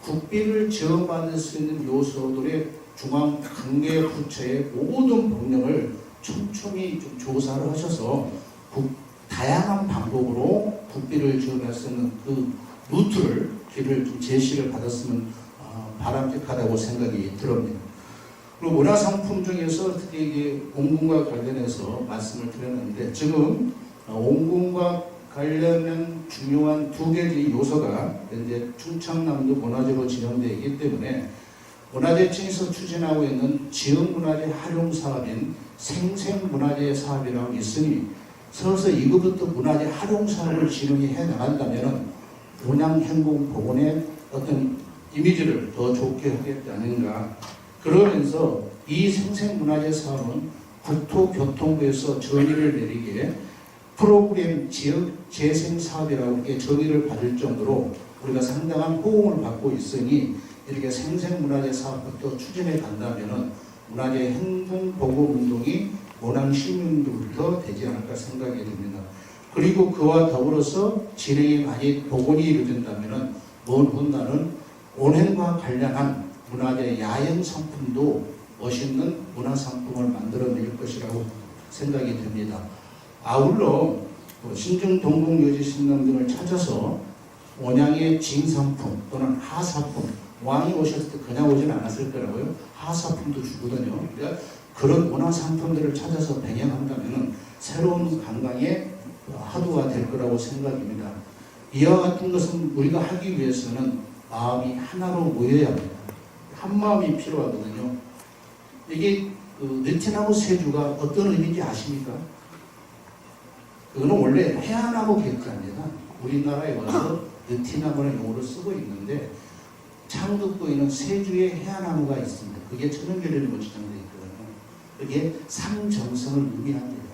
국비를 지원받을 수 있는 요소들의 중앙 관계 부처의 모든 법령을 촘촘히 좀 조사를 하셔서 다양한 방법으로 국비를 지원할 수 있는 그 루트를 길을 좀 제시를 받았으면 바람직하다고 생각이 들었습니다. 그리고 문화상품 중에서 특히 이게 옹궁과 관련해서 말씀을 드렸는데 지금 옹궁과 관련된 중요한 두 개의 요소가 현재 충청남도 문화재로 지정되어 있기 때문에 문화재청에서 추진하고 있는 지역문화재 활용 사업인 생생문화재 사업이라고 있으니 서서 이것부터 문화재 활용 사업을 진행해 나간다면 원양행궁 복원의 어떤 이미지를 더 좋게 하겠지 않은가. 그러면서 이 생생문화재 사업은 국토교통부에서 전의를 내리기에 프로그램 지역 재생 사업이라고 이렇게 전의를 받을 정도로 우리가 상당한 호응을 받고 있으니 이렇게 생생문화재 사업부터 추진해 간다면 문화재 행동 보고 운동이 원양 시민들부터 되지 않을까 생각이 듭니다. 그리고 그와 더불어서 진행이 많이 복원이 이루어진다면 먼 훗날은 원행과 관련한 문화재 야영 상품도 멋있는 문화 상품을 만들어낼 것이라고 생각이 됩니다. 아울러 신중 동국유지 신당 등을 찾아서 온양의 진상품 또는 하사품, 왕이 오셨을 때 그냥 오진 않았을 거라고요. 하사품도 주거든요. 그러니까 그런 문화 상품들을 찾아서 병행한다면 새로운 관광의 화두가 될 거라고 생각입니다. 이와 같은 것은 우리가 하기 위해서는 마음이 하나로 모여야 합니다. 한 마음이 필요하거든요. 이게 느티나무 세주가 어떤 의미인지 아십니까? 그거는 원래 해안나무 객자입니다. 우리나라에 와서 느티나무라는 용어로 쓰고 있는데 창덕구에는 세주의 해안나무가 있습니다. 그게 천연결연으로 지정되어 있거든요. 그게 삼정성을 의미합니다.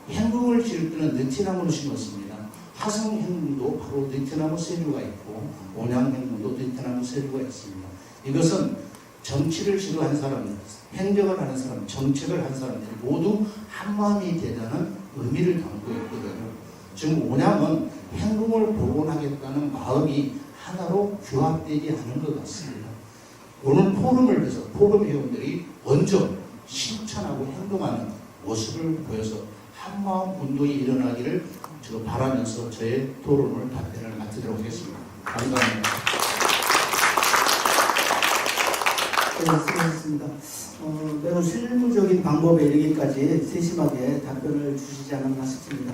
행궁을 지을 때는 느티나무를 심었습니다. 화성 행궁도 바로 느티나무 세주가 있고 온양 행궁도 느티나무 세주가 있습니다. 이것은 정치를 지도한 사람, 행정을 하는 사람, 정책을 한 사람들이 모두 한마음이 되자는 의미를 담고 있거든요. 지금 온양은 행궁을 복원하겠다는 마음이 하나로 규합되지 않은 것 같습니다. 오늘 포럼을 위해서 포럼 회원들이 먼저 실천하고 행동하는 모습을 보여서 한마음 운동이 일어나기를 제가 바라면서 저의 토론을 답변을 마치도록 하겠습니다. 감사합니다. 네, 수고하셨습니다. 매우 실무적인 방법에 이르기까지 세심하게 답변을 주시지 않았나 싶습니다.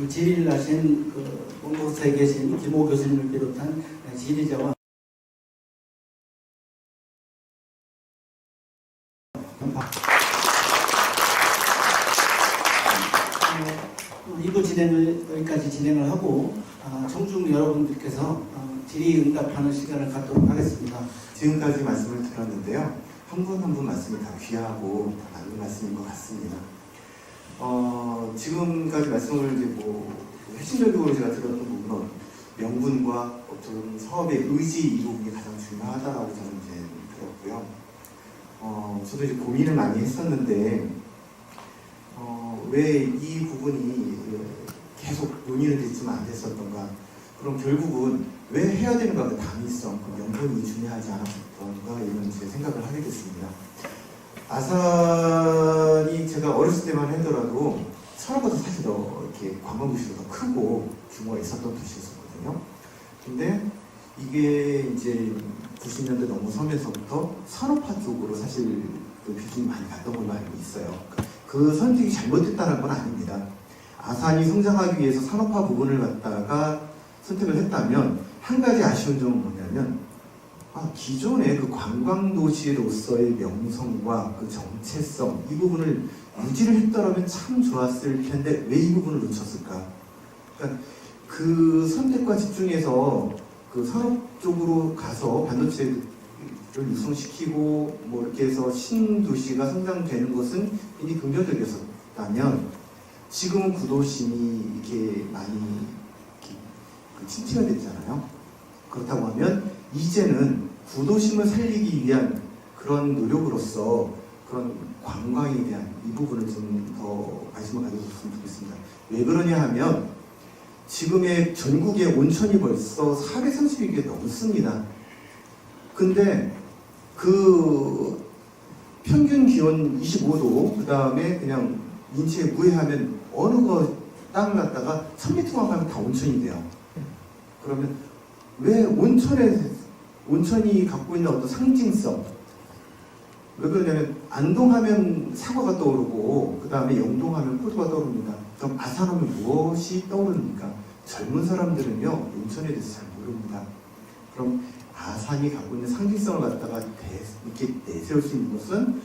질의를 하신 본부서에 계신 김호 교수님을 비롯한 질의자와 이부 진행을 여기까지 진행을 하고 청중 여러분들께서 질의응답하는 시간을 갖도록 하겠습니다. 지금까지 말씀을 들었는데요. 한 분 한 분 말씀이 다 귀하고 다 맞는 말씀인 것 같습니다. 지금까지 말씀을 이제 핵심적으로 제가 들었던 부분은 명분과 어떤 사업의 의지 이 부분이 가장 중요하다라고 저는 이제 들었고요. 저도 이제 고민을 많이 했었는데 왜 이 부분이 계속 논의는 됐지만 안 됐었던가? 그럼 결국은 왜 해야 되는가? 그 당위성, 그 명분이 중요하지 않았던가 이런 제 생각을 하게 됐습니다. 아산이 제가 어렸을 때만 하더라도 서울보다 사실 더 이렇게 관광도시도 더 크고 규모가 있었던 도시였었거든요. 근데 이게 이제 90년대 넘어서면서부터 산업화 쪽으로 사실 그 비중이 많이 갔던 걸로 알고 있어요. 그 선택이 잘못됐다는 건 아닙니다. 아산이 성장하기 위해서 산업화 부분을 갖다가 선택을 했다면 한 가지 아쉬운 점은 뭐냐면 기존의 그 관광도시로서의 명성과 그 정체성 이 부분을 유지를 했더라면 참 좋았을 텐데 왜 이 부분을 놓쳤을까? 그러니까 그 선택과 집중해서 그 산업 쪽으로 가서 반도체를 유성시키고 뭐 이렇게 해서 신도시가 성장되는 것은 굉장히 긍정적이었다면 지금은 구도심이 이렇게 많이 침체가 됐잖아요. 그렇다고 하면 이제는 구도심을 살리기 위한 그런 노력으로서 그런 관광에 대한 이 부분을 좀 더 관심을 가져줬으면 좋겠습니다. 왜 그러냐 하면 지금의 전국의 온천이 벌써 430개 넘습니다. 근데 그 평균 기온 25도 그 다음에 그냥 인체에 무해하면 어느 거 땅을 갖다가 1000m만 가면 다 온천이 돼요. 그러면 왜 온천이 갖고 있는 어떤 상징성, 왜 그러냐면 안동하면 사과가 떠오르고 그 다음에 영동하면 포도가 떠오릅니다. 그럼 아산하면 무엇이 떠오릅니까? 젊은 사람들은요 온천에 대해서 잘 모릅니다. 그럼 아산이 갖고 있는 상징성을 갖다가 이렇게 내세울 수 있는 것은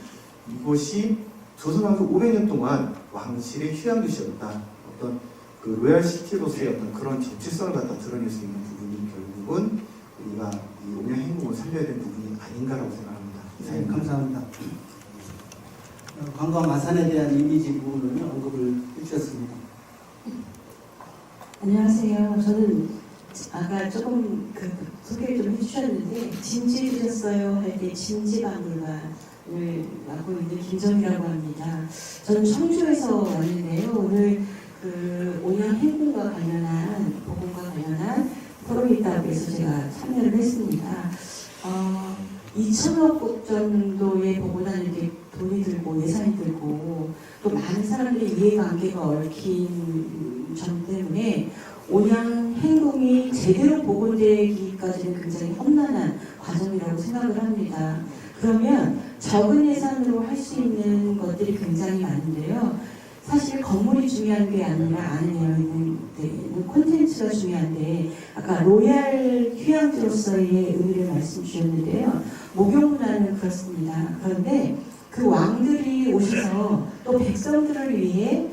이곳이 조선왕조 500년 동안 왕실의 휴양도시였다. 어떤 그 로얄시티로서의 어떤 그런 정체성을 갖다 드러낼 수 있는 부분이 결국은 우리가 이 온양 행궁을 살려야 되는 부분이 아닌가라고 생각합니다. 네, 감사합니다. 관광 아산에 대한 이미지 부분을 언급을 해주셨습니다. 안녕하세요. 저는 아까 조금 소개를 좀 해주셨는데 진지해주셨어요 할 때 진지박물관을 맡고 있는 김정희라고 합니다. 저는 청주에서 왔는데요. 오늘 그 온양 행궁과 관련한 복원과 관련한 포럼이 있다고 해서 제가 참여를 했습니다. 2천억 정도의 보고는 이렇게 돈이 들고 예산이 들고 또 많은 사람들의 이해관계가 얽힌 점 때문에 온양 행동이 제대로 복원되기까지는 굉장히 험난한 과정이라고 생각을 합니다. 그러면 적은 예산으로 할 수 있는 것들이 굉장히 많은데요. 사실 건물이 중요한 게 아니라 안에 되어 있는 콘텐츠가 중요한데 아까 로얄 휴양지로서의 의미를 말씀 주셨는데요. 목욕문화는 그렇습니다. 그런데 그 왕들이 오셔서 또 백성들을 위해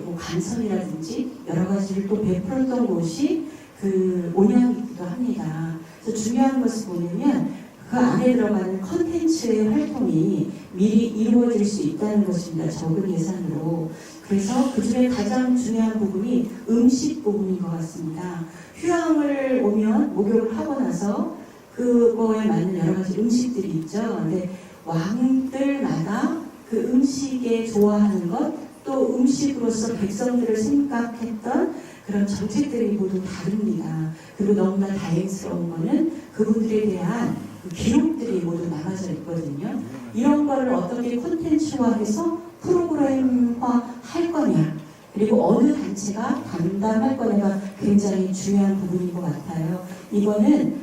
뭐 간선이라든지 여러 가지를 또 베풀었던 곳이 그 온양이기도 합니다. 그래서 중요한 것을 보면 그 안에 들어가는 컨텐츠의 활동이 미리 이루어질 수 있다는 것입니다. 적은 예산으로. 그래서 그 중에 가장 중요한 부분이 음식 부분인 것 같습니다. 휴양을 오면 목욕을 하고 나서 그거에 맞는 여러 가지 음식들이 있죠. 근데 왕들마다 그 음식에 좋아하는 것, 또 음식으로서 백성들을 생각했던 그런 정책들이 모두 다릅니다. 그리고 너무나 다행스러운 거는 그분들에 대한 기록들이 모두 남아져 있거든요. 이런 거를 어떻게 콘텐츠화해서 프로그램화 할 거냐, 그리고 어느 단체가 담당할 거냐가 굉장히 중요한 부분인 것 같아요. 이거는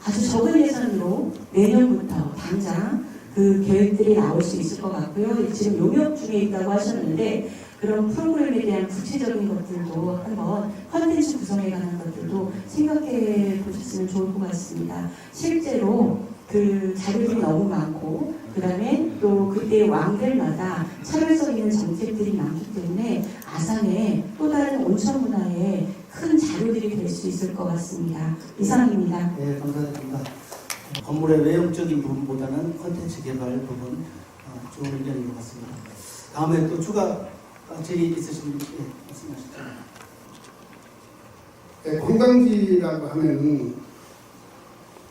아주 적은 예산으로 내년부터 당장 그 계획들이 나올 수 있을 것 같고요. 지금 용역 중에 있다고 하셨는데 그런 프로그램에 대한 구체적인 것들도 한번 컨텐츠 구성에 관한 것들도 생각해 보셨으면 좋을 것 같습니다. 실제로 그 자료들이 너무 많고 그 다음에 또 그때 왕들마다 차별성 있는 정책들이 많기 때문에 아산의 또 다른 온천 문화에 큰 자료들이 될 수 있을 것 같습니다. 이상입니다. 네, 감사드립니다. 건물의 외형적인 부분보다는 콘텐츠 개발 부분 좋은 의견인 것 같습니다. 다음에 또 추가 제의 있으신 분께 말씀하시죠. 네, 관광지라고 하면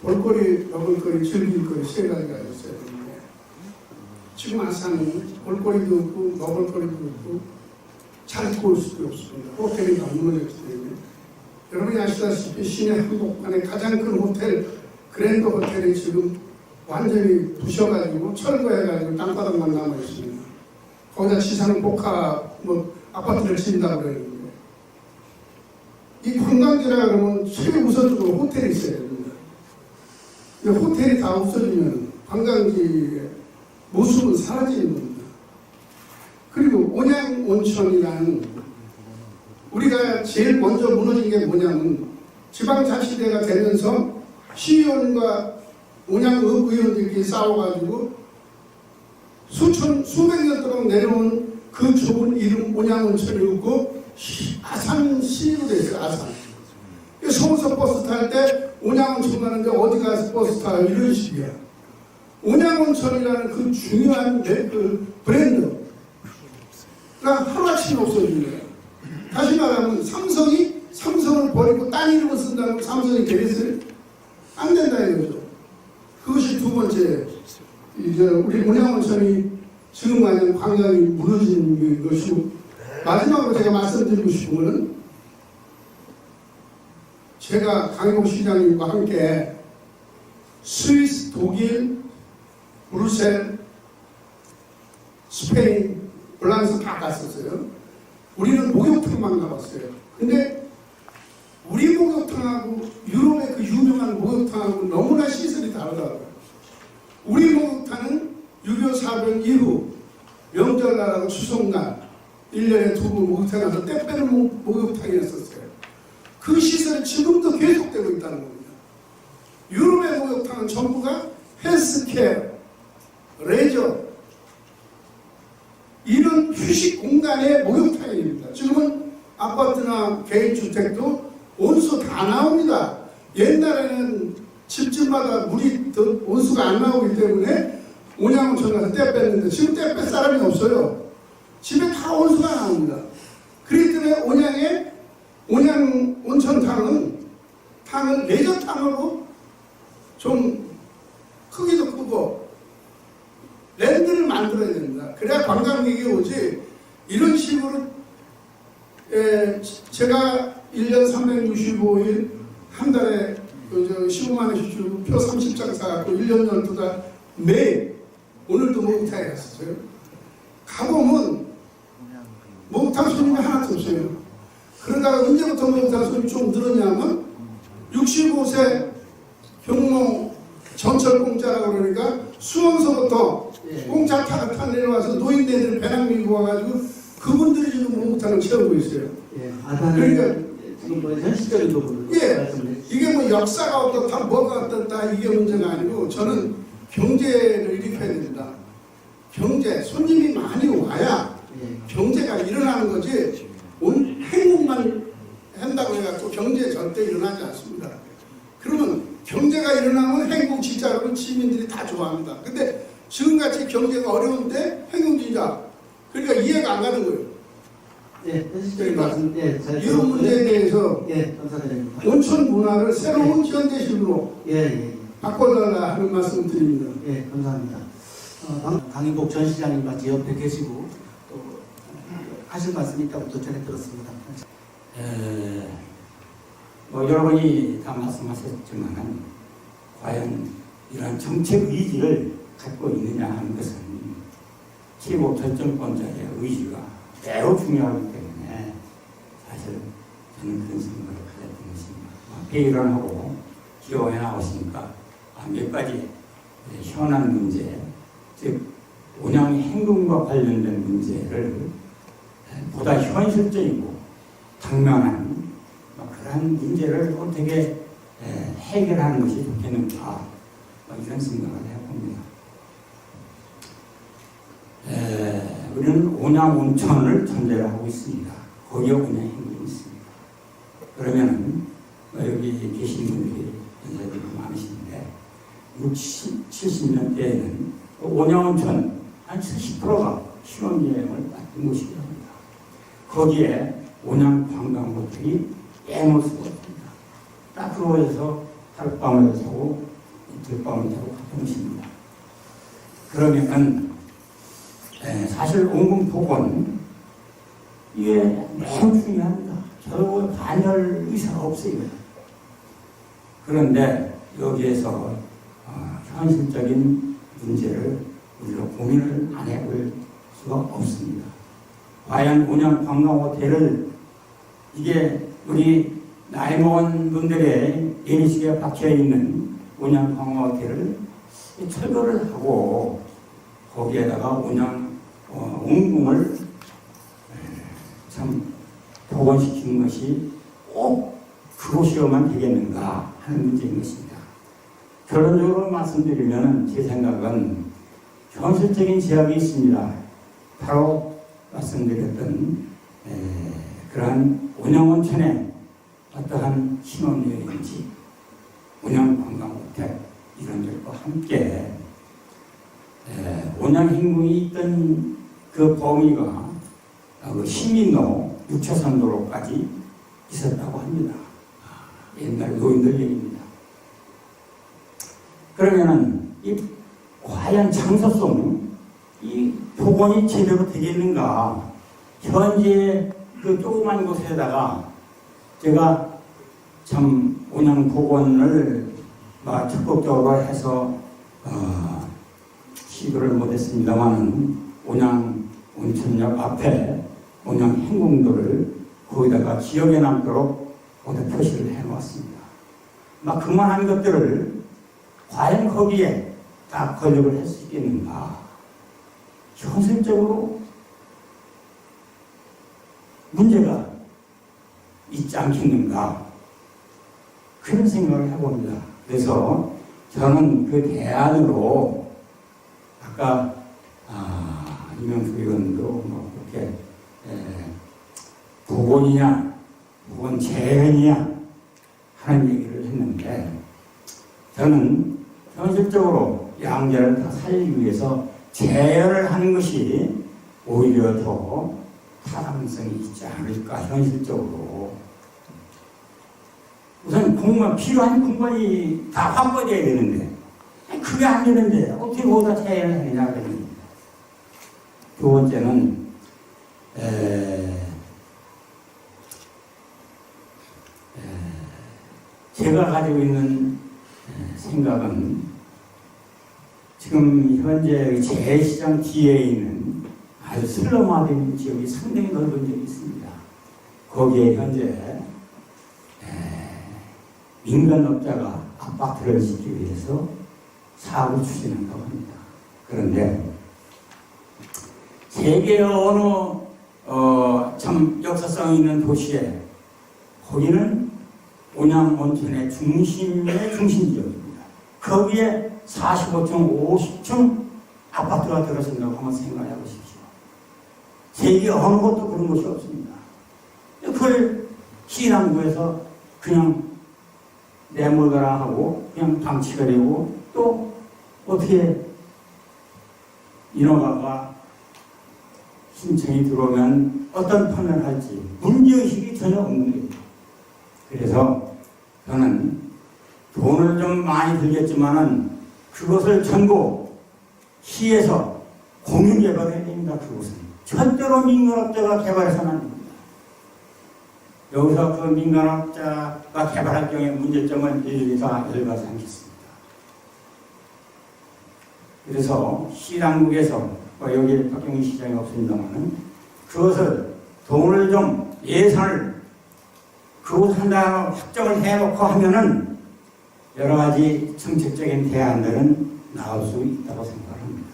볼거리, 먹을거리, 즐길거리 세 가지가 있어요. 지금 아산은 볼거리도 없고 먹을거리도 없고 잘 구울 수도 없습니다. 호텔이 너무 무너졌기 때문에 여러분이 아시다시피 시내 한복판에 가장 큰 호텔 그랜드 호텔이 지금 완전히 부셔가지고 철거해가지고 땅바닥만 남아있습니다. 거기다 지상 복합 아파트를 짓는다고 그러는데 이 관광지라 그러면 최우선적으로 호텔이 있어야 됩니다. 근데 호텔이 다 없어지면 관광지의 모습은 사라지는 겁니다. 그리고 온양 온천이라는 우리가 제일 먼저 무너진 게 뭐냐면 지방자치대가 되면서 시의원과 온양읍 의원들끼리 싸워가지고 수백 년 동안 내려온 그 좋은 이름 온양온천이 없고 아산시로 됐어요. 아산. 서울서 버스 탈 때 온양온천 가는데 어디 가서 버스 타요? 이런 식이야. 온양온천이라는 그 중요한 그 브랜드가 하루아침에 없어진 거예요. 다시 말하면 삼성을 버리고 딴 이름을 쓴다면 삼성이 되겠어요? 안 된다 이거죠. 그것이 두 번째, 이제 우리 온양온천이 지금 마냥 관광이 무너진 것이고, 마지막으로 제가 말씀드리고 싶은 것은 제가 강용 시장님과 함께 스위스, 독일, 브루셀, 스페인, 프랑스 다 갔었어요. 우리는 목욕탕만 가봤어요. 근데 우리 목욕탕하고 유럽의 그 유명한 목욕탕하고 너무나 시설이 다르더라고요. 우리 목욕탕은 6.25 사변 이후 명절날하고 추석날 1년에 2번 목욕탕 가서 때 빼는 목욕탕이었었어요. 그 시설이 지금도 계속되고 있다는 겁니다. 유럽의 목욕탕은 전부가 헬스케어, 레저 이런 휴식 공간의 목욕탕입니다. 지금은 아파트나 개인주택도 온수 다 나옵니다. 옛날에는 집집마다 물이 온수가 안 나오기 때문에 온양온천 가서 때 뺐는데 지금 때 뺄 사람이 없어요. 집에 다 온수가 나옵니다. 그렇기 때문에 온양 온천탕은 레저탕으로 좀 크기도 크고 랜드를 만들어야 됩니다. 그래야 관광객이 오지. 이런 식으로 제가 1년 365일 한 달에 15만 원씩 주고 표 30장 사 갖고 1년 12달 매일 오늘도 목욕탕에 갔었어요. 가보면 목욕탕 손님이 하나도 없어요. 그러다가 언제부터 목욕탕 손님이 좀 늘었냐면 65세 경로 전철 공짜라고 그러니까 수원서부터 공짜 타고 내려와서 노인네들 배낭 밀고 와가지고 그분들이 지금 목욕탕을 채우고 있어요. 예, 아산은 그러니까 지금 뭐 현실적인 부분을 예, 말씀해 주시죠. 이게 뭐 역사가 어떻다 뭐가 어떻다 이게 문제가 아니고 저는 경제를 일으켜야 됩니다. 경제 손님이 많이 와야 예. 경제가 일어나는 거지 온 행복만 한다고 해갖고 경제 절대 일어나지 않습니다. 그러면 경제가 일어나면 행복 진짜 여러분 시민들이 다 좋아합니다. 근데 지금같이 경제가 어려운데 행복 진짜 그러니까 이해가 안 가는 거예요. 예, 현실적인 말씀, 예, 잘 이런 문제에 대해서 예, 감사드립니다. 온천 문화를 새로운 현대식으로 예, 예, 바꿔달라 하는 말씀 드립니다. 예, 감사합니다. 강인복 전 시장님 같이 옆에 계시고 또 하실 말씀이 있다고 또 전해 들었습니다. 뭐 여러분이 다 말씀하셨지만 과연 이런 정책 의지를 갖고 있느냐 하는 것은 최고 결정권자의 의지가 매우 중요하기 때문에 사실 저는 그런 생각을 가졌던 것입니다. 회의를 하고 기호에 나오시니까 몇 가지 현안 문제, 즉 운영 행동과 관련된 문제를 보다 현실적이고 당면한 그런 문제를 어떻게 해결하는 것이 좋겠는가 이런 생각을 해봅니다. 우리는 온양 온천을 전제를 하고 있습니다. 거기에 온양 행동이 있습니다. 그러면 여기 계신 분들이 연세들이 많으신데 60, 70년대에는 온양 온천 한 70%가 신혼여행을 맡은 곳이기도 합니다. 거기에 온양 관광 호텔이 빼놓을 수가 없습니다. 딱 그거에서 하룻밤을 자고 이틀밤을 자고 갔던 것입니다. 그러면은 사실 온궁폭언 이게 매우 중요합니다. 저도 반할 의사가 없어요. 그런데 여기에서 현실적인 문제를 우리가 고민을 안 해볼 수가 없습니다. 과연 온양 관광 호텔을 이게 우리 나이 먹은 분들의 예리식에 박혀 있는 온양 관광 호텔을 철거를 하고 거기에다가 온양 온궁을 참 복원시키는 것이 꼭 그곳이어만 되겠는가 하는 문제인 것입니다. 결론적으로 말씀드리면 제 생각은 현실적인 제약이 있습니다. 바로 말씀드렸던 그러한 온양온천의 어떠한 신혼여행인지 온양관광호텔 이런 것과 함께 온양행궁이 있던 그 범위가 그 시민로 6차선 도로까지 있었다고 합니다. 옛날 노인들 얘기입니다. 그러면은 이 과연 장소성 이 복원이 제대로 되겠는가? 현재 그 조그만 곳에다가 제가 참 온양 복원을 적극적으로 해서 시도를 못했습니다만 온양 온천역 앞에 온양 행궁도를 거기다가 기억에 남도록 거기다 표시를 해놓았습니다. 그만한 것들을 과연 거기에 다 권력을 할 수 있겠는가? 현실적으로 문제가 있지 않겠는가? 그런 생각을 해봅니다. 그래서 저는 그 대안으로 아까 이명수 의원도 그렇게 복원이냐 복원 재현이냐 하는 얘기를 했는데 저는 현실적으로 양자를 다 살리기 위해서 재현을 하는 것이 오히려 더 타당성이 있지 않을까 현실적으로. 우선 공무원 필요한 공무원이 다 확보돼야 되는데 그게 안 되는데 어떻게 거기다 재현을 하느냐 그러니. 두 번째는 제가 가지고 있는 생각은 지금 현재 재래시장 뒤에 있는 아주 슬럼화된 지역이 상당히 넓은 지역이 있습니다. 거기에 현재 민간업자가 아파트를 짓기 위해서 사업을 추진한다고 합니다. 그런데 세계 어느 참 역사성 있는 도시에 거기는 온양온천의 중심의 중심지역입니다. 거기에 45층, 50층 아파트가 들어선다고 한번 생각해 보십시오. 세계 어느 곳도 그런 곳이 없습니다. 그걸 시남구에서 그냥 내몰가라 하고 그냥 방치가 되고 또 어떻게 인허가가 신청이 들어오면 어떤 판단을 할지 문제의식이 전혀 없는 거예요. 그래서 저는 돈을 좀 많이 들겠지만은 그것을 전부 시에서 공유 개발해야 됩니다. 그것은 절대로 민간업자가 개발해서는 안 됩니다. 여기서 그 민간업자가 개발할 경우에 문제점은 일일이 다 열거해서 하겠습니다. 그래서 시당국에서 여기 박경희 시장이 없습니다만은 그것을 돈을 좀 예산을 그것 한다고 확정을 해놓고 하면은 여러 가지 정책적인 대안들은 나올 수 있다고 생각합니다.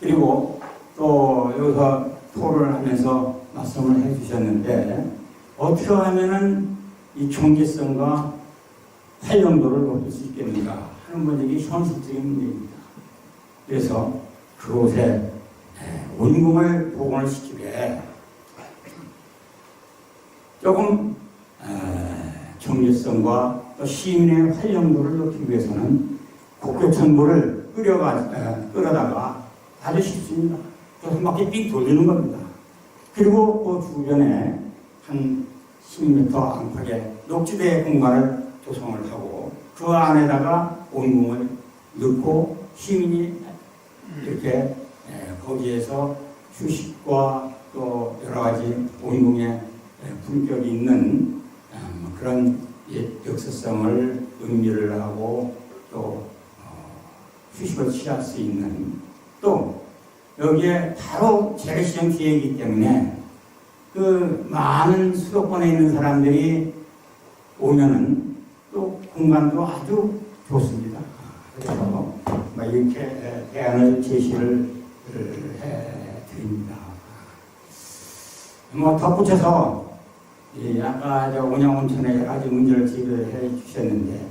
그리고 또 여기서 토론을 하면서 말씀을 해주셨는데 어떻게 하면은 이 경제성과 활용도를 높일 수 있겠는가 하는 문제가 현실적인 문제입니다. 그래서 그곳에 원금을 복원을 시키되 조금 경제성과 또 시민의 활용도를 높이기 위해서는 국교천부를 끌어다가 아주 쉽습니다. 한 바퀴 삥 돌리는 겁니다. 그리고 그 주변에 한 10m 안팎의 녹지대 공간을 조성을 하고 그 안에다가 원금을 넣고 시민이 이렇게 거기에서 휴식과 또 여러 가지 원금의 품격이 있는 그런 역사성을 의미를 하고 또 휴식을 취할 수 있는 또 여기에 바로 재래시장 뒤에 있기 때문에 그 많은 수도권에 있는 사람들이 오면은 또 공간도 아주 좋습니다. 그래서 이렇게 대안을 제시를 해드립니다. 덧붙여서 아까 온양온천에 여러 가지 문제를 제기해 주셨는데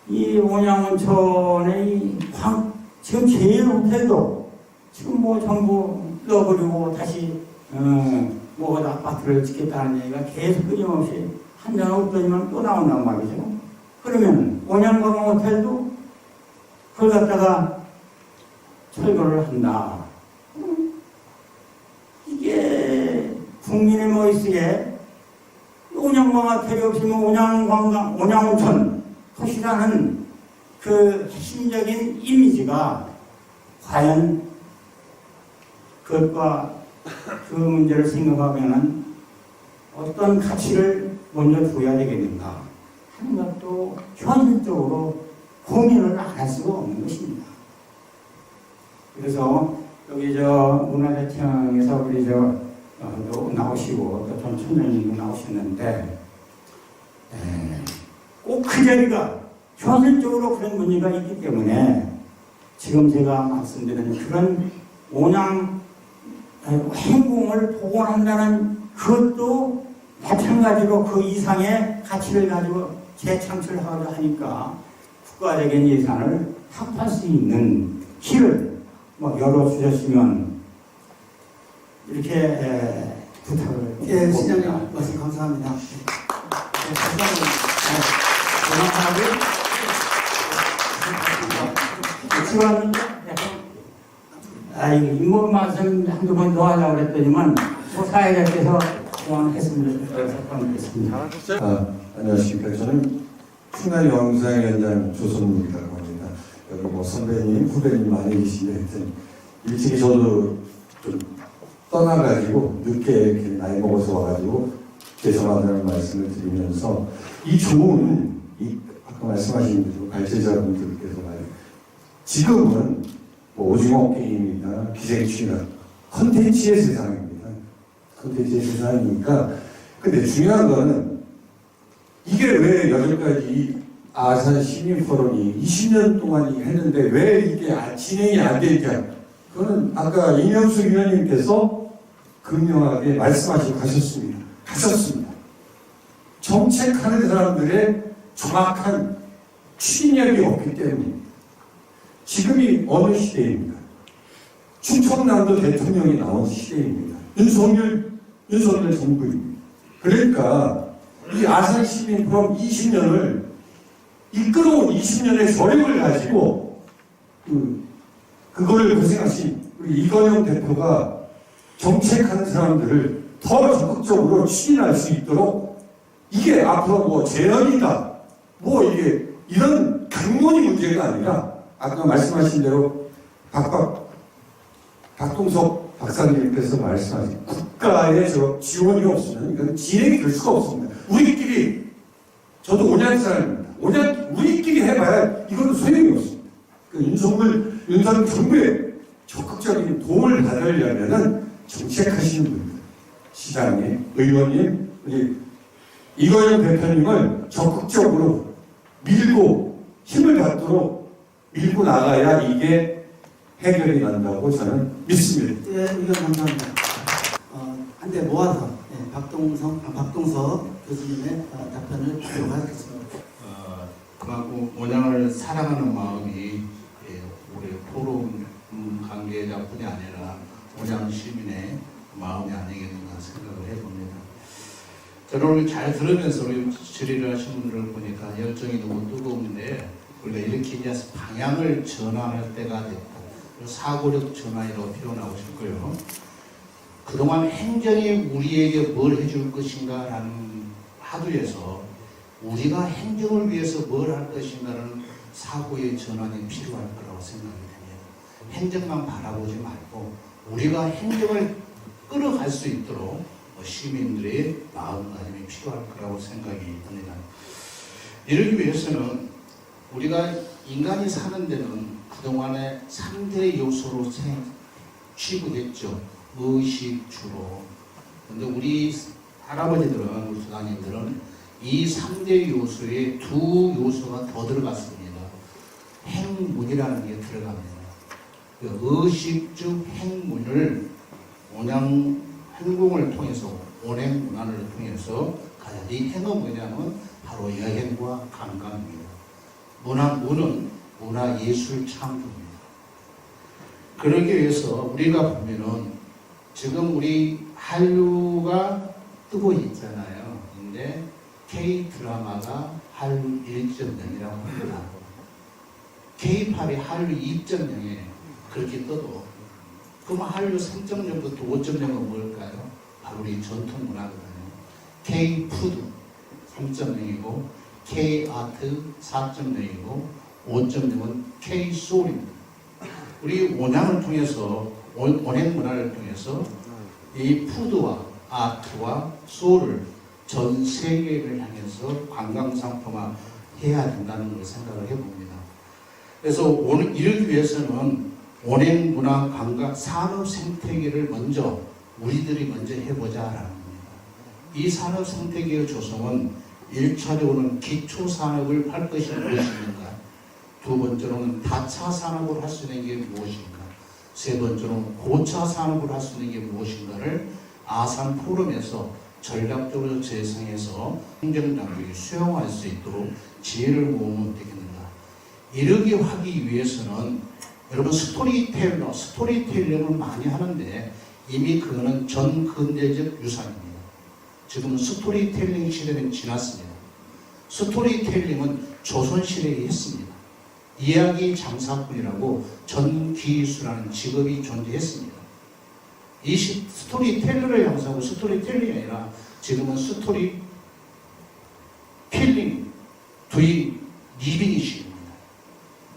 이 온양온천의 지금 제일 호텔도 지금 뭐 전부 넣어버리고 다시 아파트를 짓겠다는 얘기가 계속 끊임없이 한 년 없더니만 또 나온단 말이죠. 그러면 온양광 호텔도 그걸 갖다가 철거를 한다. 이게 국민의 머릿속에 온양광 호텔이 없으면 온양온천 도시라는 그 핵심적인 이미지가 과연 그것과 그 문제를 생각하면은 어떤 가치를 먼저 줘야 되겠는가 하는 것도 현실적으로 고민을 안 할 수가 없는 것입니다. 그래서 여기 문화재청에서 우리 나오시고 또 전 총장님도 나오셨는데 꼭 그 자리가 현실적으로 그런 문제가 있기 때문에 지금 제가 말씀드린 그런 온양 행궁을 복원한다는 그것도 마찬가지로 그 이상의 가치를 가지고 재창출하려 하니까 국가적인 예산을 확보할 수 있는 길을 열어주셨으면 이렇게 부탁을 예, 시장님 말씀 감사합니다. 지금 인물 말씀 한두 번 더 하려고 그랬더니만 사회자께서 조언했습니다. 안녕하십니까. 저는 충남영상위원장 조선욱이라고 합니다. 여기 선배님, 후배님 많이 계시는데 하여튼 일찍이 저도 좀 떠나가지고 늦게 이렇게 나이 먹어서 와가지고 죄송하다는 말씀을 드리면서 이 좋은 아까 말씀하신 대로 발제자분들께서 말해요. 지금은 뭐 오징어 게임이나 기생충이나 컨텐츠의 세상입니다. 컨텐츠의 세상이니까. 근데 중요한 거는 이게 왜 여기까지 아산 시민 포럼이 20년 동안 했는데 왜 이게 진행이 안 되냐? 그거는 아까 이명수 위원님께서 극명하게 말씀하시고 가셨습니다. 정책하는 사람들의 정확한 추진력이 없기 때문입니다. 지금이 어느 시대입니까? 충청남도 대통령이 나온 시대입니다. 윤석열 정부입니다. 그러니까 이 아산 시민 포럼 20년을 이끌어온 20년의 저력을 가지고 그거를 고생하신 우리 이건영 대표가 정책하는 사람들을 더 적극적으로 추진할 수 있도록 이게 앞으로 뭐 재연이다 뭐 이게 이런 강론이 문제가 아니라 아까 말씀하신 대로 박동석 박사님께서 말씀하신 국가의 지원이 없으면 이건 진행이 될 수가 없습니다. 우리끼리 저도 온양 사람입니다. 우리끼리 해봐야 이건 소용이 없습니다. 윤석열 정부의 적극적인 도움을 받으려면은 정책하시는 분들, 시장의 의원님, 우리 이건영 대표님을 적극적으로 밀고 힘을 받도록 밀고 나가야 이게 해결이 난다고 저는 믿습니다. 예, 의견 감사합니다. 한대 모아서 박동석 교수님의 답변을 듣도록 하겠습니다. 그만큼 온양을 사랑하는 마음이 우리 포럼 관계자뿐이 아니라 온양 시민의 마음이 아니겠는가 생각을 해봅니다. 저는 오늘 잘 들으면서 우리 질의를 하신 분들을 보니까 열정이 너무 뜨거운데 우리가 이렇게 이제 방향을 전환할 때가 됐고 사고력 전환이라고 표현하고 싶고요. 그동안 행정이 우리에게 뭘 해줄 것인가 라는 화두에서 우리가 행정을 위해서 뭘 할 것인가라는 사고의 전환이 필요할 거라고 생각이 됩니다. 행정만 바라보지 말고 우리가 행정을 끌어갈 수 있도록 시민들의 마음가짐이 필요할 거라고 생각이 듭니다. 이러기 위해서는 우리가 인간이 사는 데는 그동안에 3대 요소로 취급했죠. 의식 주로. 근데 우리 할아버지들은, 우리 조상님들은 이 3대 요소에 2 요소가 더 들어갔습니다. 행문이라는 게 들어갑니다. 의식주 행문을 온양 행궁을 통해서, 온행 문화를 통해서 가야 돼. 이 행은 뭐냐면 바로 여행과 관광입니다. 문은 문화예술 창조입니다. 그러기 위해서 우리가 보면은 지금 우리 한류가 뜨고 있잖아요. 근데 K-드라마가 한류 1.0이라고 하더라고요. K-팝이 한류 2.0에 그렇게 떠도 그럼 한류 3.0부터 5.0은 뭘까요? 바로 우리 전통 문화거든요. K-푸드 3.0이고 K-아트 4.0이고 5.0은 K-소울입니다. 우리 온양을 통해서 온행 문화를 통해서 이 푸드와 아트와 소울을 전 세계를 향해서 관광상품화 해야 된다는 걸 생각을 해봅니다. 그래서 오늘 이러기 위해서는 온행 문화 관광 산업 생태계를 우리들이 먼저 해보자라는 겁니다. 이 산업 생태계의 조성은 1차적으로는 기초 산업을 할 것이 무엇인가, 두 번째로는 다차 산업을 할 수 있는 게 무엇인가, 세 번째로는 고차 산업을 할 수 있는 게 무엇인가를 아산 포럼에서 전략적으로 재생해서 행정당국이 수용할 수 있도록 지혜를 모으면 되겠는가. 이러기 하기 위해서는 여러분 스토리텔링을 많이 하는데 이미 그거는 전 근대적 유산입니다. 지금은 스토리텔링 시대는 지났습니다. 스토리텔링은 조선시대에 했습니다. 이야기 장사꾼이라고 전기수라는 직업이 존재했습니다. 이 스토리텔러를 양성하고 스토리텔링이 아니라 지금은 스토리필링, 리빙이 시대입니다.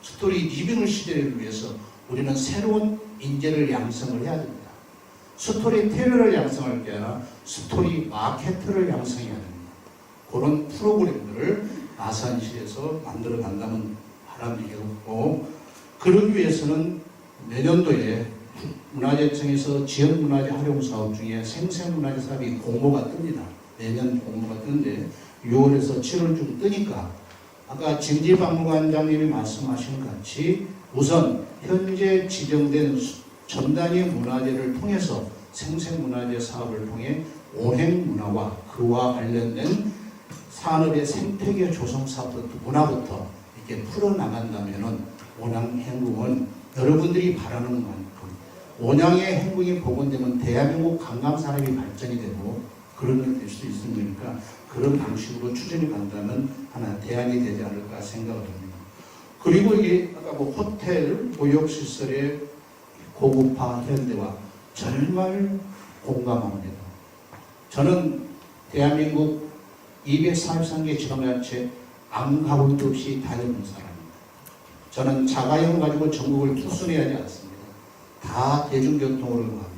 스토리 리빙을 시대를 위해서 우리는 새로운 인재를 양성을 해야 됩니다. 스토리텔러를 양성할 게 아니라 스토리 마케터를 양성해야 됩니다. 그런 프로그램들을 아산시에서 만들어 간다는 바람이었고, 그러기 위해서는 내년도에 문화재청에서 지역문화재 활용사업 중에 생생문화재 사업이 공모가 뜹니다. 매년 공모가 뜨는데 6월에서 7월쯤 뜨니까 아까 진지박물관장님이 말씀하신 것 같이 우선 현재 지정된 전 단위 문화재를 통해서 생생문화재 사업을 통해 온행문화와 그와 관련된 산업의 생태계 조성 사업부터 문화부터 이렇게 풀어나간다면은 온양행궁은 여러분들이 바라는 만큼 온양의 행궁이 복원되면 대한민국 관광산업이 발전이 되고 그런 게 될 수 있으니까 그런 방식으로 추진이 간다면 하나 대안이 되지 않을까 생각을 합니다. 그리고 이게 아까 뭐 호텔, 보육시설의 고급화 현대화 정말 공감합니다. 저는 대한민국 243개 지방자치 안 가본 데 없이 다녀본 사람입니다. 저는 자가용 가지고 전국을 투순해하지 않습니다. 다 대중교통으로 갑니다.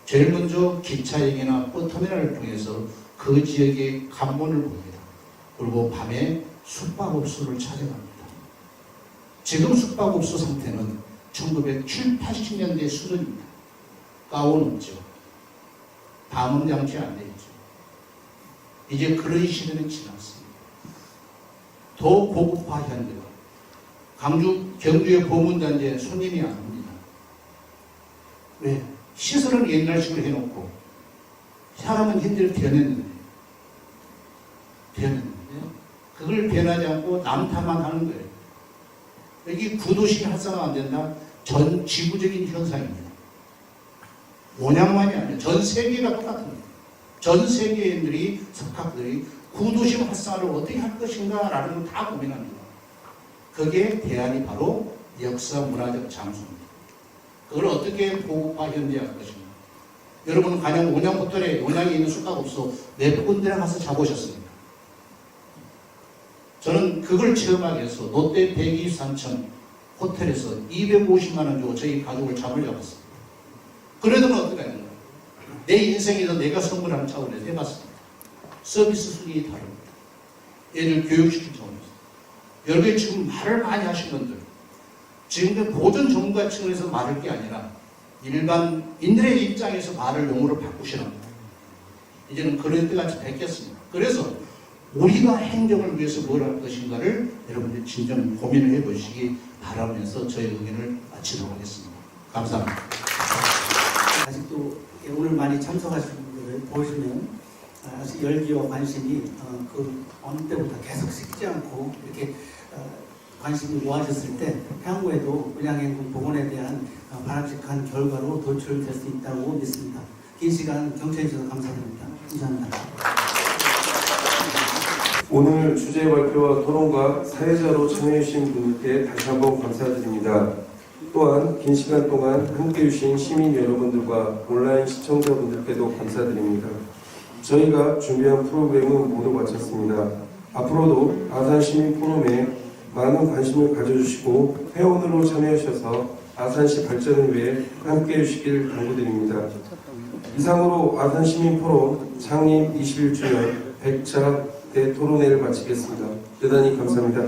제일 먼저 기차역이나 버터미널을 통해서 그 지역의 관문을 봅니다. 그리고 밤에 숙박업소를 찾아갑니다. 지금 숙박업소 상태는 1970, 80년대 수준입니다. 가온 없죠. 방음 장치 안 돼 있죠. 이제 그런 시대는 지났습니다. 더 고급화 현대화. 경주의 보문단지에 손님이 안 옵니다. 왜? 시설은 옛날식으로 해놓고 사람은 현재를 변했는데 그걸 변하지 않고 남탓만 하는 거예요. 여기 구도시 활성화가 안 된다. 전 지구적인 현상입니다. 온양만이 아니라 전 세계가 똑같습니다. 전 세계인들이 석학들이 구도시 활성화를 어떻게 할 것인가 라는 걸 다 고민합니다. 그게 대안이 바로 역사 문화적 장소입니다. 그걸 어떻게 고급화 현대할 것인가. 여러분 가령 온양호텔에 온양에 있는 숙박업소 몇 군데 가서 자보셨습니까? 저는 그걸 체험하기 위해서 롯데 123층 호텔에서 250만 원 주고 저희 가족을 잠을 잡았습니다. 그래도 어떻게 하는 거예요? 내 인생에서 내가 선물하는 차원에서 해봤습니다. 서비스 수준이 다릅니다. 얘를 교육시킨 차원에서. 여러분이 지금 말을 많이 하신 분들, 지금 보존 전문가 층에서 말할 게 아니라 일반인들의 입장에서 말을 용어로 바꾸시랍니다. 이제는 그런 때가 뵙겠습니다. 그래서 우리가 행정을 위해서 뭘 할 것인가를 여러분들 진정 고민을 해보시기 바라면서 저희 의견을 마치도록 하겠습니다. 감사합니다. 아직도 오늘 많이 참석하신 분들을 보시면 아직 열기와 관심이 그 어느 때보다 계속 식지 않고 이렇게 관심이 모아졌을 때 향후에도 온양행궁 복원에 대한 바람직한 결과로 도출될 수 있다고 믿습니다. 긴 시간 경청해 주셔서 감사드립니다. 감사합니다. 오늘 주제 발표와 토론과 사회자로 참여해주신 분들께 다시 한번 감사드립니다. 또한 긴 시간 동안 함께해 주신 시민 여러분들과 온라인 시청자분들께도 감사드립니다. 저희가 준비한 프로그램은 모두 마쳤습니다. 앞으로도 아산시민 포럼에 많은 관심을 가져주시고 회원으로 참여하셔서 아산시 발전을 위해 함께해 주시길 당부드립니다. 이상으로 아산시민 포럼 창립 21주년 100차 대토론회를 마치겠습니다. 대단히 감사합니다.